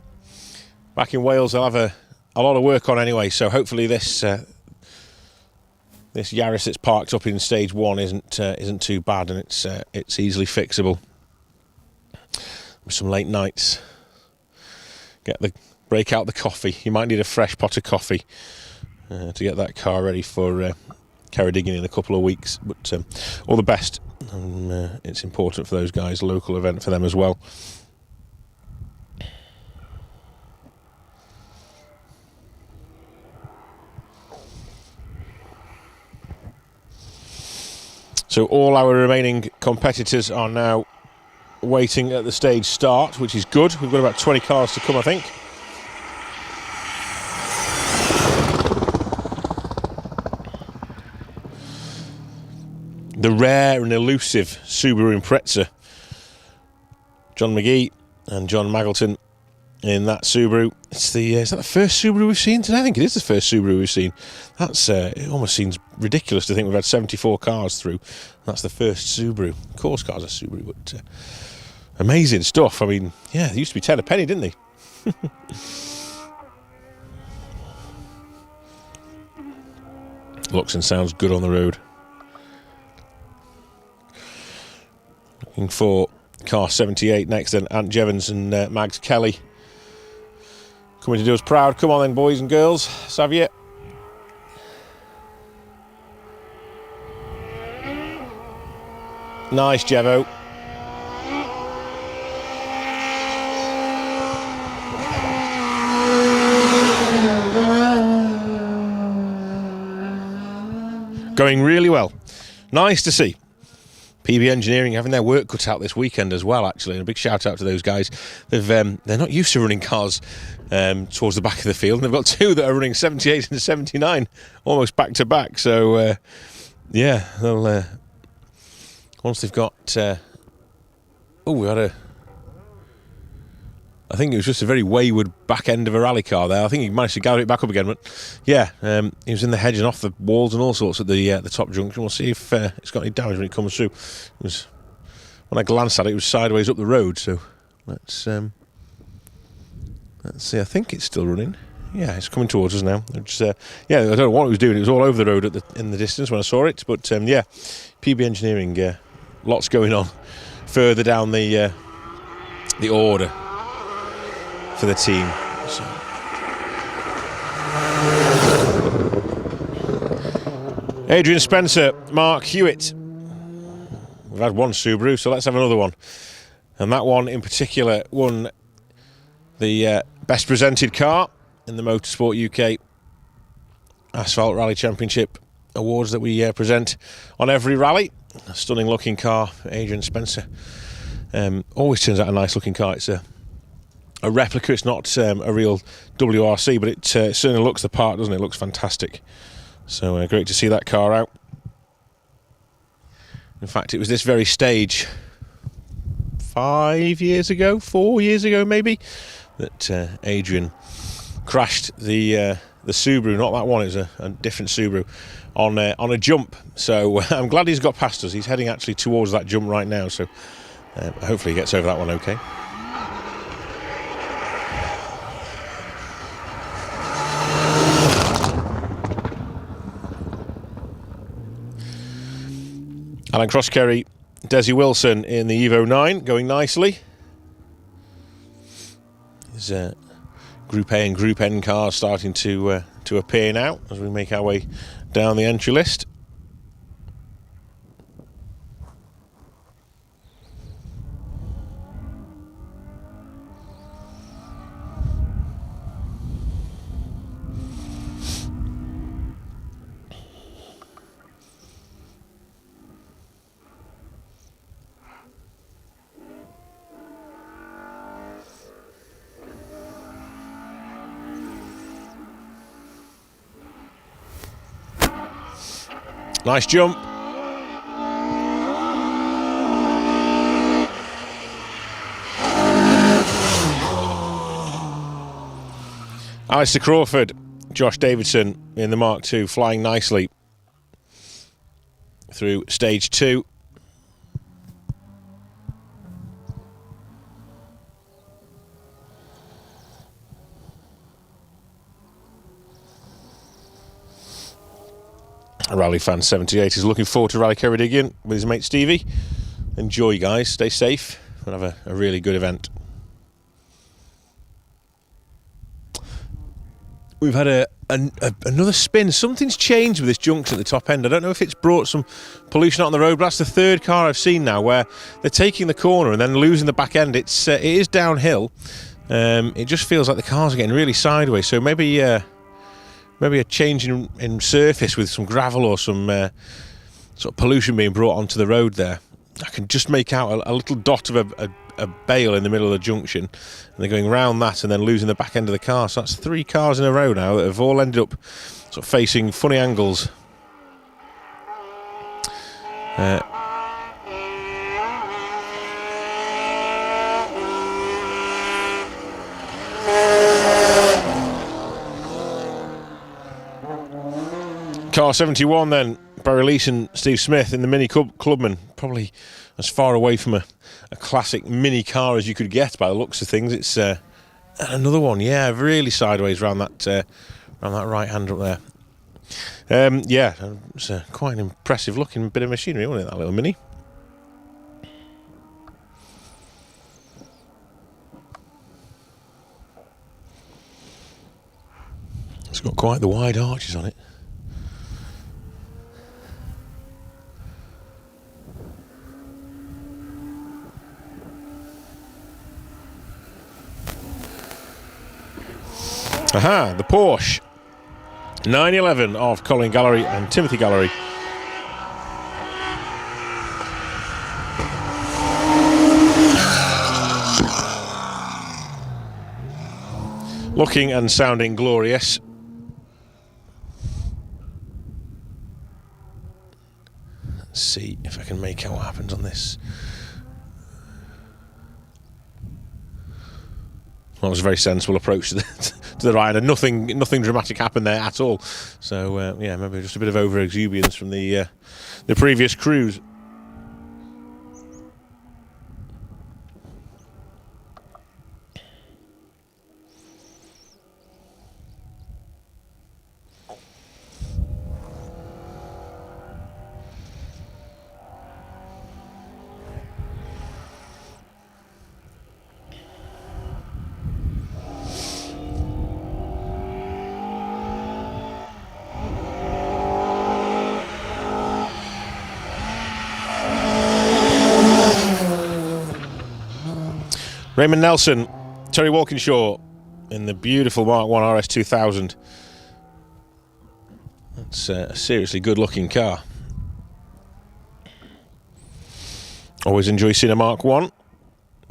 back in Wales, they'll have a lot of work on anyway. So hopefully this Yaris that's parked up in stage 1 isn't too bad, and it's easily fixable. With some late nights, break out the coffee. You might need a fresh pot of coffee to get that car ready for Ceredigion in a couple of weeks. But all the best. And it's important for those guys, a local event for them as well. So all our remaining competitors are now waiting at the stage start, which is good. We've got about 20 cars to come, I think. The rare and elusive Subaru Impreza. John McGee and John Maggleton in that Subaru. Is that the first Subaru we've seen today? I think it is the first Subaru we've seen. That's it almost seems ridiculous to think we've had 74 cars through. That's the first Subaru. Of course, cars are Subaru, but amazing stuff. I mean, yeah, they used to be 10 a penny, didn't they? Looks and sounds good on the road. Looking for car 78 next, then Ant Jevons and Mags Kelly coming to do us proud. Come on then, boys and girls. Xavier. Nice, Jevo. Going really well. Nice to see. PB Engineering having their work cut out this weekend as well, actually, and a big shout out to those guys. They're not used to running cars towards the back of the field, and they've got 2 that are running 78 and 79 almost back to back. So yeah, they'll once they've got we had I think it was just a very wayward back end of a rally car there. I think he managed to gather it back up again, but yeah, he was in the hedge and off the walls and all sorts at the top junction. We'll see if it's got any damage when it comes through. When I glanced at it, it was sideways up the road. So let's see. I think it's still running. Yeah, it's coming towards us now. It's, I don't know what it was doing. It was all over the road in the distance when I saw it. But yeah, PB Engineering, lots going on further down the order for the team. So. Adrian Spencer, Mark Hewitt. We've had one Subaru, so let's have another one. And that one in particular won the best presented car in the Motorsport UK Asphalt Rally Championship awards that we present on every rally. A stunning looking car, Adrian Spencer. Always turns out a nice looking car. It's a replica. It's not a real WRC, but it certainly looks the part, doesn't it? It looks fantastic. So great to see that car out. In fact, it was this very stage 4 years ago maybe, that Adrian crashed the Subaru, not that one, it was a different Subaru, on a jump. So I'm glad he's got past us. He's heading actually towards that jump right now, so hopefully he gets over that one okay. Alan Crosskerry, Desi Wilson in the Evo 9, going nicely. There's Group A and Group N cars starting to appear now as we make our way down the entry list. Nice jump. Alistair Crawford, Josh Davidson in the Mark II, flying nicely through stage 2. Rally Fan 78 is looking forward to Rally Ceredigion with his mate Stevie. Enjoy, guys. Stay safe. We'll have a really good event. We've had another spin. Something's changed with this junction at the top end. I don't know if it's brought some pollution out on the road, but that's the third car I've seen now where they're taking the corner and then losing the back end. It is downhill. It just feels like the cars are getting really sideways. So maybe a change in surface with some gravel or some sort of pollution being brought onto the road there. I can just make out a little dot of a bale in the middle of the junction, and they're going round that and then losing the back end of the car. So that's 3 cars in a row now that have all ended up sort of facing funny angles. Car 71 then, Barry Leese and Steve Smith in the Mini Clubman, probably as far away from a classic mini car as you could get by the looks of things. It's another one, yeah, really sideways around that right hand up there. Yeah, it's quite an impressive looking bit of machinery, wasn't it, that little Mini? It's got quite the wide arches on it. Aha, the Porsche 911 of Colin Gallery and Timothy Gallery. Looking and sounding glorious. Let's see if I can make out what happens on this. That was a very sensible approach to the ride, and nothing dramatic happened there at all. So yeah, maybe just a bit of over exuberance from the previous cruise. Raymond Nelson, Terry Walkinshaw in the beautiful Mark 1 RS 2000. That's a seriously good looking car. Always enjoy seeing a Mark 1.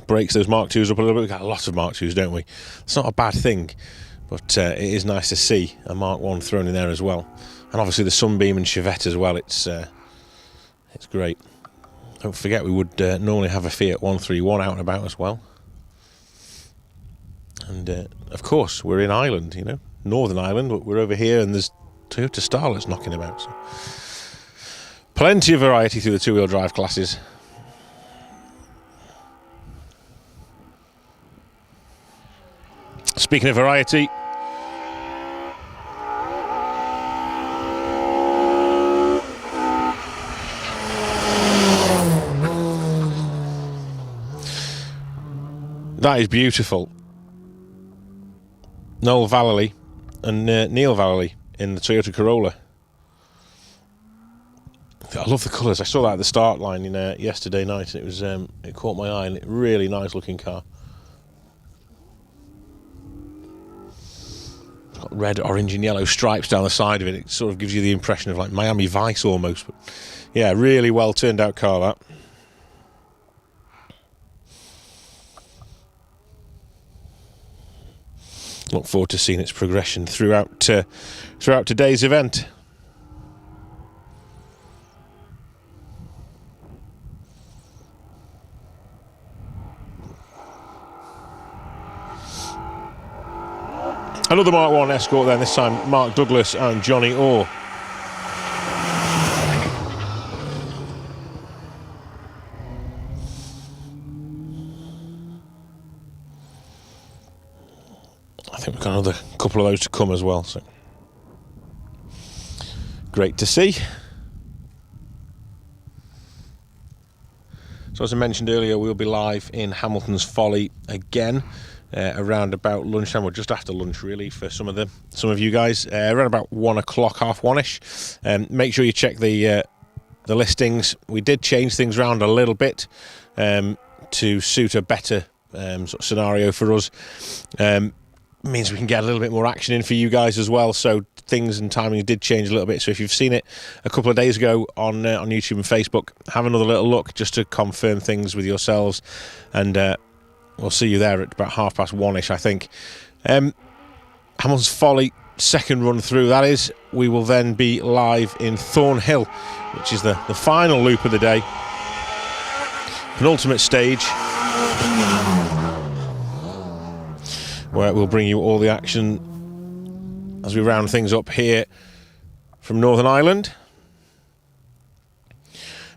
Breaks those Mark 2s up a little bit. We've got a lot of Mark 2s, don't we? It's not a bad thing, but it is nice to see a Mark 1 thrown in there as well. And obviously the Sunbeam and Chevette as well. It's great. Don't forget we would normally have a Fiat 131 out and about as well. And of course we're in Ireland, you know, Northern Ireland, but we're over here and there's Toyota Starlets knocking about. So plenty of variety through the two-wheel drive classes. Speaking of variety, That is beautiful. Noel Vallely and Neil Vallely in the Toyota Corolla. I love the colours. I saw that at the start line yesterday night, and it was it caught my eye. And a really nice looking car. It's got red, orange, and yellow stripes down the side of it. It sort of gives you the impression of like Miami Vice almost. But yeah, really well turned out car that. Look forward to seeing its progression throughout today's event. Another Mark 1 Escort then, this time Mark Douglas and Johnny Orr. I think we've got another couple of those to come as well, so great to see. So as I mentioned earlier, we'll be live in Hamilton's Folly again around about lunchtime, or just after lunch really, for some of you guys, around about 1 o'clock, half one-ish. Make sure you check the listings. We did change things around a little bit to suit a better sort of scenario for us. Means we can get a little bit more action in for you guys as well, so things and timing did change a little bit. So if you've seen it a couple of days ago on YouTube and Facebook, have another little look just to confirm things with yourselves, and we'll see you there at about 1:30-ish, I think. Hamilton's Folly, second run through that is. We will then be live in Thornhill, which is the final loop of the day, penultimate stage, where we'll bring you all the action as we round things up here from Northern Ireland.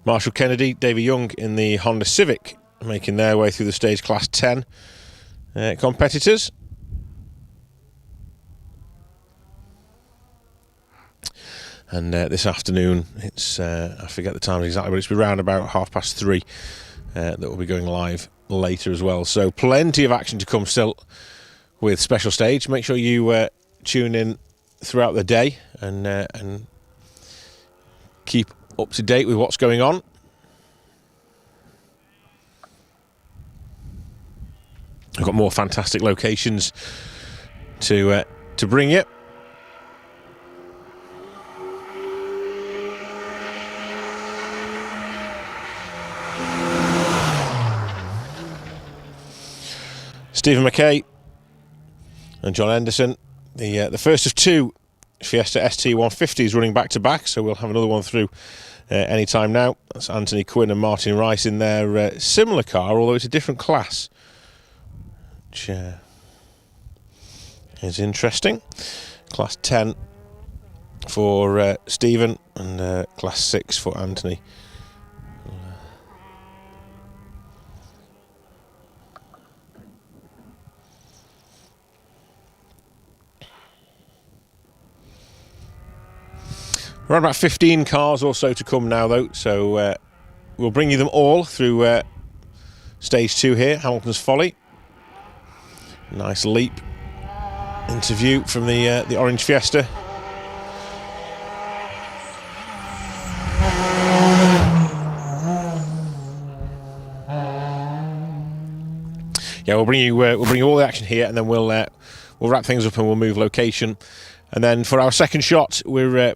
Marshall Kennedy, Davy Young in the Honda Civic, making their way through the stage Class 10 competitors. And this afternoon, it's I forget the time exactly, but it's around about 3:30 that will be going live later as well. So plenty of action to come still with Special Stage. Make sure you tune in throughout the day and keep up to date with what's going on. I've got more fantastic locations to bring you. Stephen McKay and John Henderson, the first of two Fiesta ST150s running back to back, so we'll have another one through any time now. That's Anthony Quinn and Martin Rice in their similar car, although it's a different class, which is interesting. Class 10 for Stephen and Class 6 for Anthony. Around about 15 cars or so to come now, though, so we'll bring you them all through stage 2 here, Hamilton's Folly. Nice leap into view from the orange Fiesta. Yeah, we'll bring you all the action here, and then we'll wrap things up and we'll move location. And then for our second shot, we're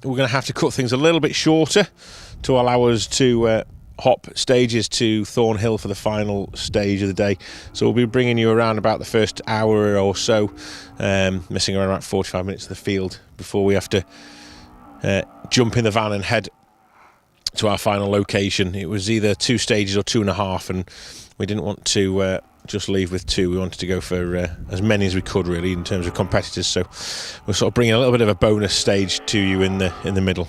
going to have to cut things a little bit shorter to allow us to hop stages to Thornhill for the final stage of the day. So we'll be bringing you around about the first hour or so, missing around about 45 minutes of the field before we have to jump in the van and head to our final location. It was either 2 stages or 2.5, and we didn't want to just leave with 2. We wanted to go for as many as we could, really, in terms of competitors. So we're sort of bringing a little bit of a bonus stage to you in the middle.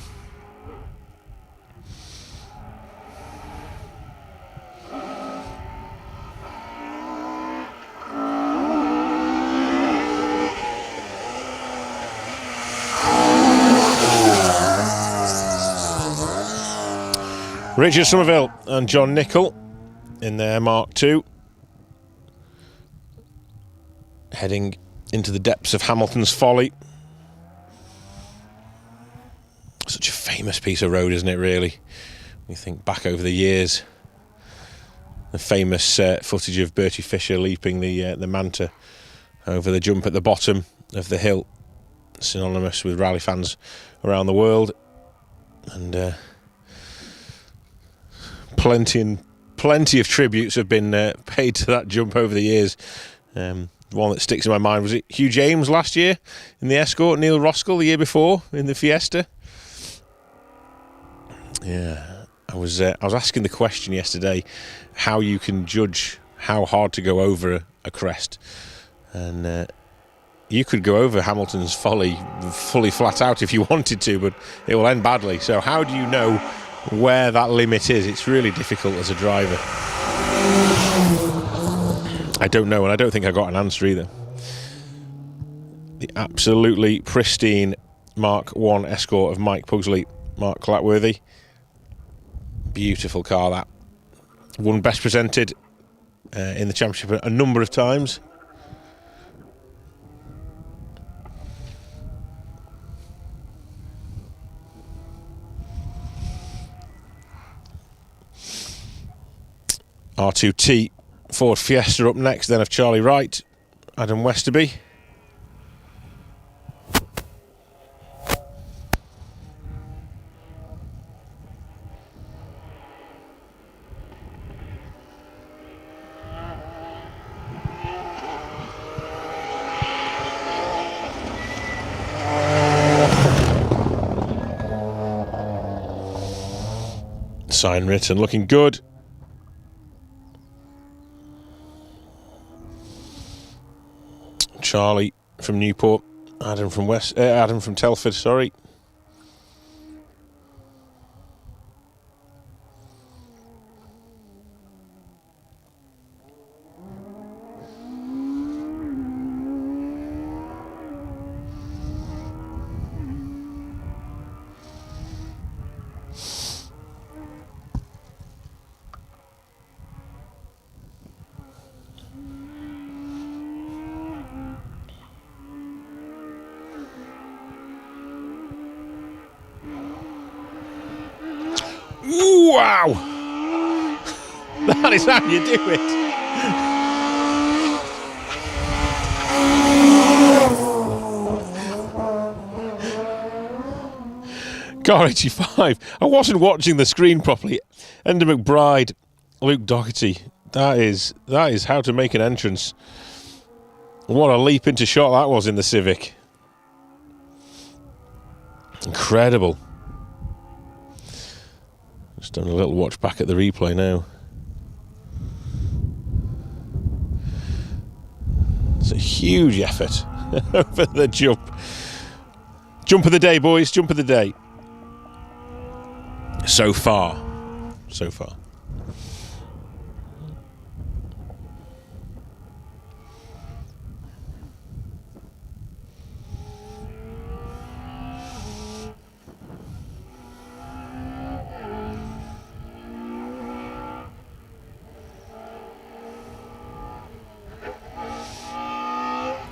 Richard Somerville and John Nicol in their Mark II. heading into the depths of Hamilton's Folly. Such a famous piece of road, isn't it, really? You think back over the years, the famous footage of Bertie Fisher leaping the Manta over the jump at the bottom of the hill, synonymous with rally fans around the world, and plenty of tributes have been paid to that jump over the years. One that sticks in my mind, was it Hugh James last year in the Escort, Neil Roskell the year before in the Fiesta? Yeah, I was asking the question yesterday how you can judge how hard to go over a crest, and you could go over Hamilton's Folly fully flat out if you wanted to, but it will end badly. So how do you know where that limit is? It's really difficult as a driver. I don't know, and I don't think I got an answer either. The absolutely pristine Mark 1 Escort of Mike Pugsley, Mark Clatworthy. Beautiful car, that. Won Best Presented in the championship a number of times. R2T Ford Fiesta up next, then of Charlie Wright, Adam Westerby. Sign written, looking good. Charlie from Newport, Adam from Telford, sorry. Wow! That is how you do it. Car 85. I wasn't watching the screen properly. Enda McBride, Luke Doherty. That is how to make an entrance. What a leap into shot that was in the Civic. Incredible. Just done a little watch back at the replay now. It's a huge effort over the jump. Jump of the day, boys. Jump of the day. So far. So far.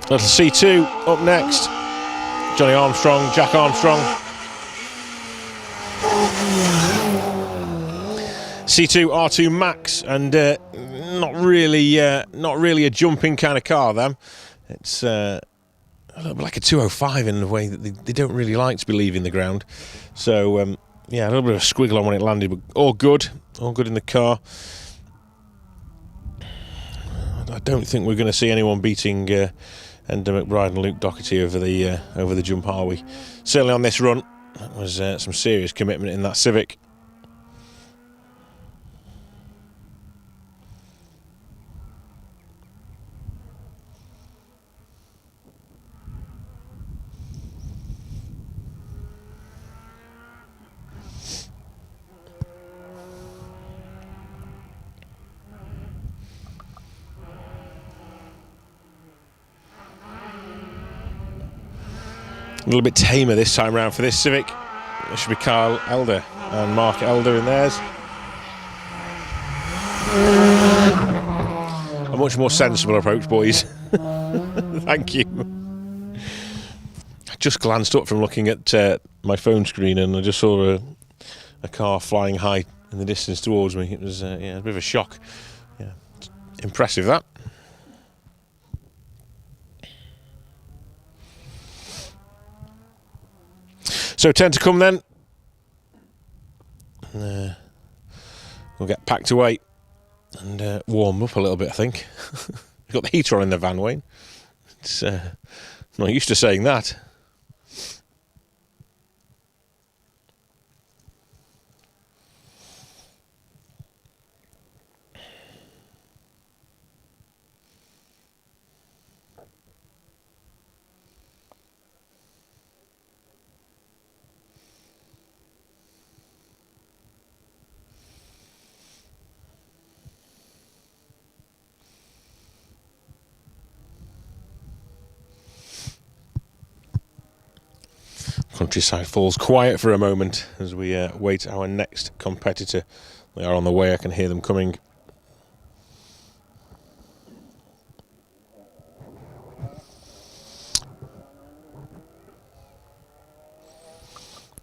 Little C2 up next. Johnny Armstrong, Jack Armstrong. C2 R2 Max, and not really a jumping kind of car. Them, it's a little bit like a 205 in the way that they don't really like to be leaving the ground. So yeah, a little bit of a squiggle on when it landed, but all good in the car. I don't think we're going to see anyone beating Enda McBride and Luke Doherty over the jump, are we? Certainly on this run, that was some serious commitment in that Civic. A little bit tamer this time round for this Civic. There should be Kyle Elder and Mark Elder in theirs. A much more sensible approach, boys. Thank you. I just glanced up from looking at my phone screen and I just saw a car flying high in the distance towards me. It was a bit of a shock. Yeah, impressive that. So 10 to come then. We'll get packed away and warm up a little bit, I think. We've got the heater on in the van, Wayne. It's not used to saying that. Countryside falls quiet for a moment as we wait our next competitor. They are on the way, I can hear them coming.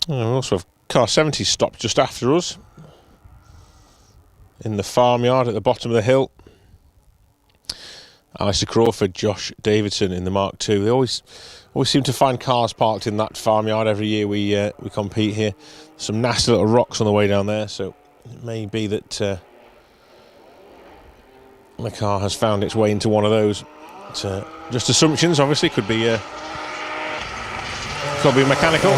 We also have car 70 stopped just after us in the farmyard at the bottom of the hill. Alistair Crawford, Josh Davidson in the Mark II. They always seem to find cars parked in that farmyard every year we compete here. Some nasty little rocks on the way down there, so it may be that the car has found its way into one of those. It's just assumptions, obviously. Could be mechanical.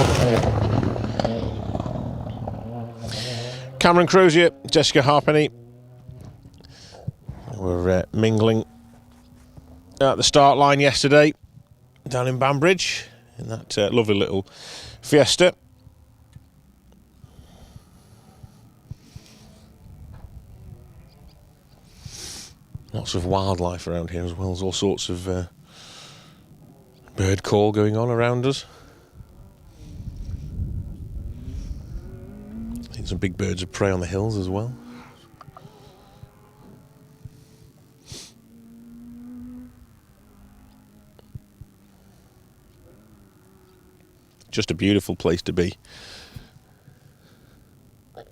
Cameron Crozier, Jessica Harpenny were mingling at the start line yesterday down in Banbridge in that lovely little Fiesta. Lots of wildlife around here as well. There's all sorts of bird call going on around us. I think some big birds of prey on the hills as well. Just a beautiful place to be. I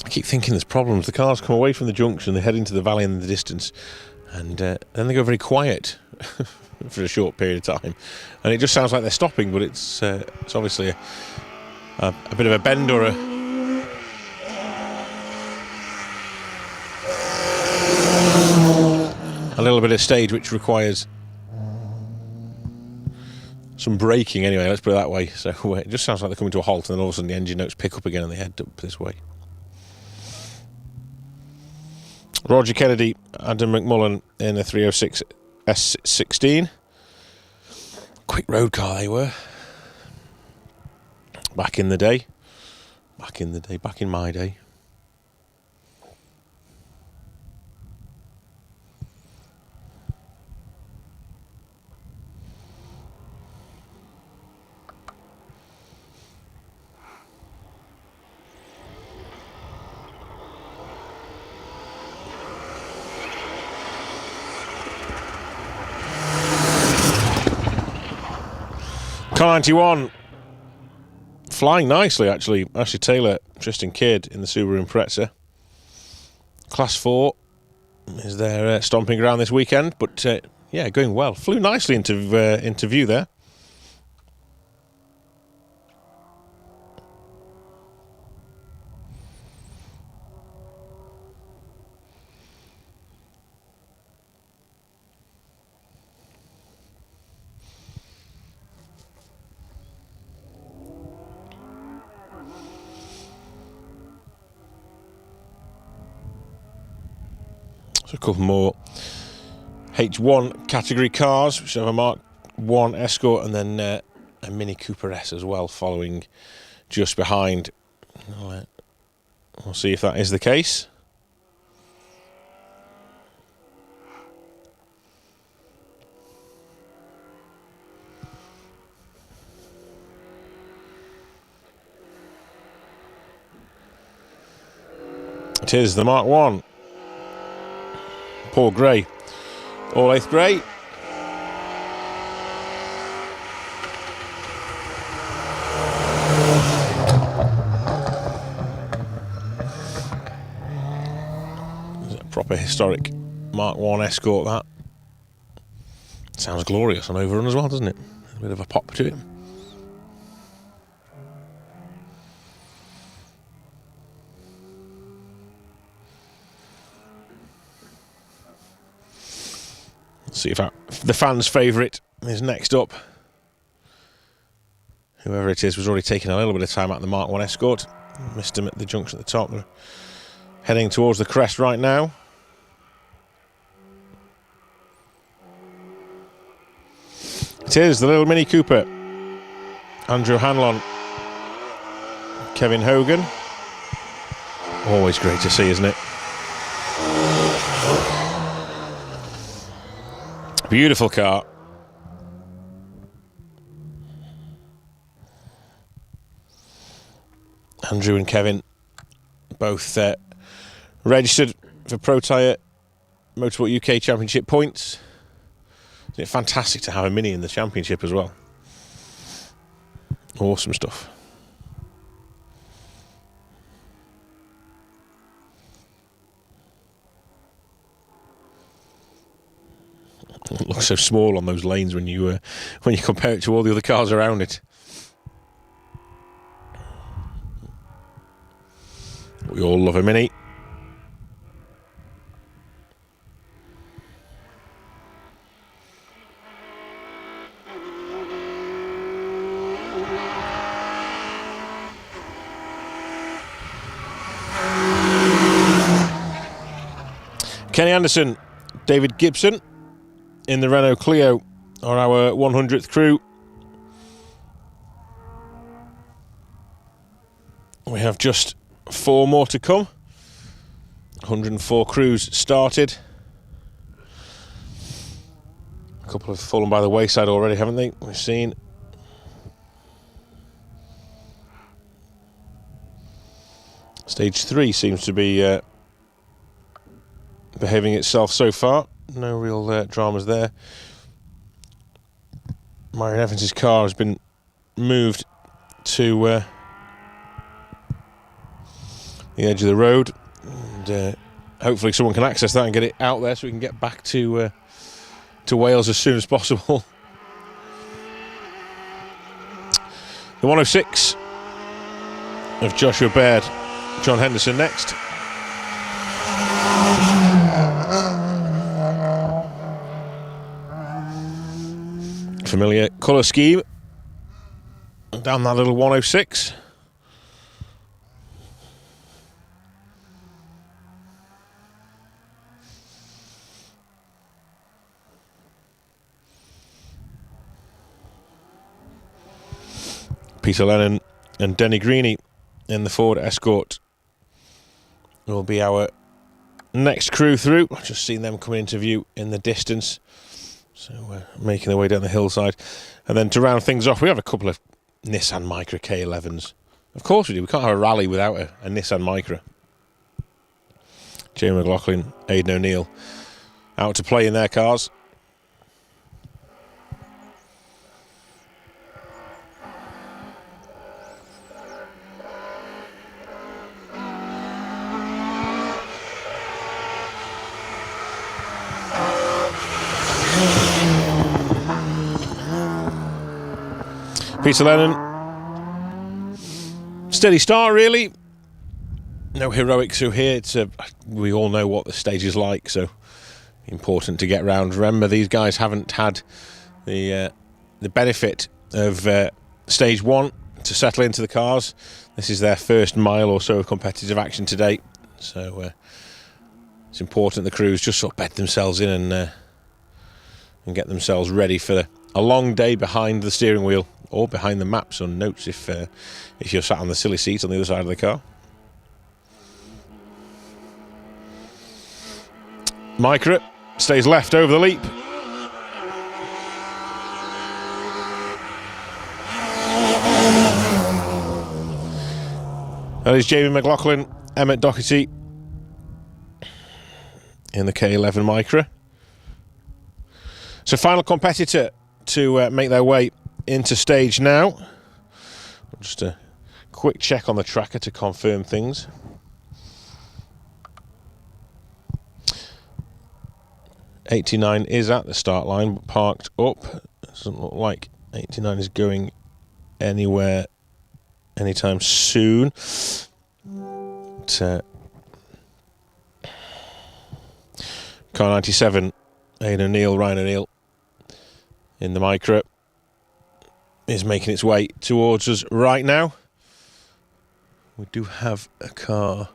keep thinking there's problems. The cars come away from the junction, they head into the valley in the distance, and then they go very quiet for a short period of time. And it just sounds like they're stopping, but it's obviously a bit of a bend or a little bit of stage which requires some braking anyway, let's put it that way. So it just sounds like they're coming to a halt, and then all of a sudden the engine notes pick up again and they head up this way. Roger Kennedy, Adam McMullen in a 306 S16. Quick road car they were. Back in my day. Car 91, flying nicely actually. Ashley Taylor, Tristan Kidd in the Subaru Impreza. Class 4 is their stomping ground this weekend, but yeah, going well. Flew nicely into view there. So a couple more H1 category cars, which have a Mark 1 Escort and then a Mini Cooper S as well following just behind. We'll see if that is the case. It is the Mark 1. Paul Gray. All 8th Gray. It's a proper historic Mark 1 Escort, that. Sounds glorious on overrun as well, doesn't it? A bit of a pop to it. Let's see if the fans' favourite is next up. Whoever it is was already taking a little bit of time out of the Mark 1 Escort. Missed him at the junction at the top. They're heading towards the crest right now. It is the little Mini Cooper. Andrew Hanlon, Kevin Hogan. Always great to see, isn't it? Beautiful car. Andrew and Kevin both registered for Protyre Motorsport UK Championship points. Isn't it fantastic to have a Mini in the championship as well? Awesome stuff. It looks so small on those lanes when you compare it to all the other cars around it. We all love a Mini. Kenny Anderson, David Gibson in the Renault Clio are our 100th crew. We have just 4 more to come. 104 crews started. A couple have fallen by the wayside already, haven't they? We've seen. Stage 3 seems to be behaving itself so far. No real dramas there. Myron Evans' car has been moved to the edge of the road, and hopefully someone can access that and get it out there so we can get back to Wales as soon as possible. The 106 of Joshua Baird, John Henderson next. Familiar colour scheme down that little 106. Peter Lennon and Denny Greeny in the Ford Escort will be our next crew through. I've just seen them coming into view in the distance. So we're making their way down the hillside. And then to round things off, we have a couple of Nissan Micra K11s. Of course we do. We can't have a rally without a Nissan Micra. Jamie McLaughlin, Aidan O'Neill out to play in their cars. Peter Lennon, steady start really. No heroics through here. We all know what the stage is like, so important to get round. Remember, these guys haven't had the benefit of stage 1 to settle into the cars. This is their first mile or so of competitive action to date, so it's important the crews just sort of bed themselves in and get themselves ready for a long day behind the steering wheel. Or behind the maps on notes if you're sat on the silly seat on the other side of the car. Micra stays left over the leap. That is Jamie McLaughlin, Emmett Doherty, in the K11 Micra. So final competitor to make their way into stage now. Just a quick check on the tracker to confirm things. '89 is at the start line, but parked up. Doesn't look like 89 is going anywhere anytime soon. But, car 97, Aidan O'Neill, Ryan O'Neill in the Micra is making its way towards us right now. We do have a car.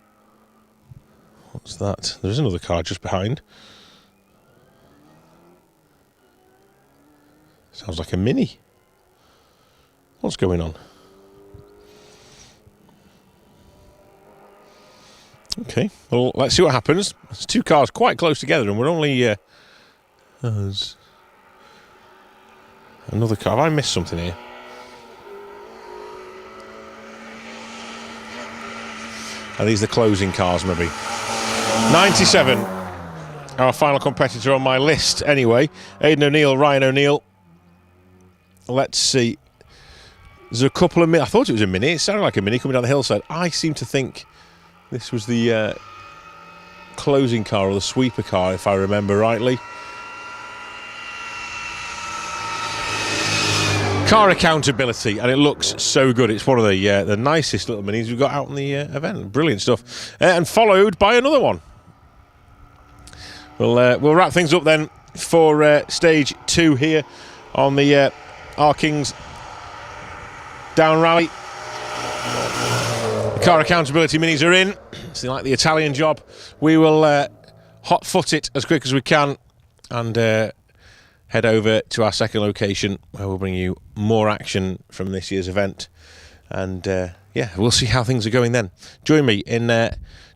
What's that? There's another car just behind. Sounds like a Mini. What's going on? Okay, well, let's see what happens. There's two cars quite close together, and we're only... there's another car. Have I missed something here? Are these the closing cars, maybe? 97, our final competitor on my list, anyway. Aidan O'Neill, Ryan O'Neill. Let's see. There's a couple of... I thought it was a Mini. It sounded like a Mini coming down the hillside. I seem to think this was the closing car or the sweeper car, if I remember rightly. Car accountability, and it looks so good. It's one of the nicest little Minis we've got out in the event. Brilliant stuff. And followed by another one. We'll wrap things up then for stage 2 here on the R Kings down rally. The car accountability Minis are in. It's like the Italian job. We will hot foot it as quick as we can and head over to our second location where we'll bring you more action from this year's event. And yeah, we'll see how things are going then. Join me in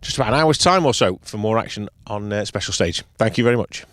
just about an hour's time or so for more action on Special Stage. Thank you very much.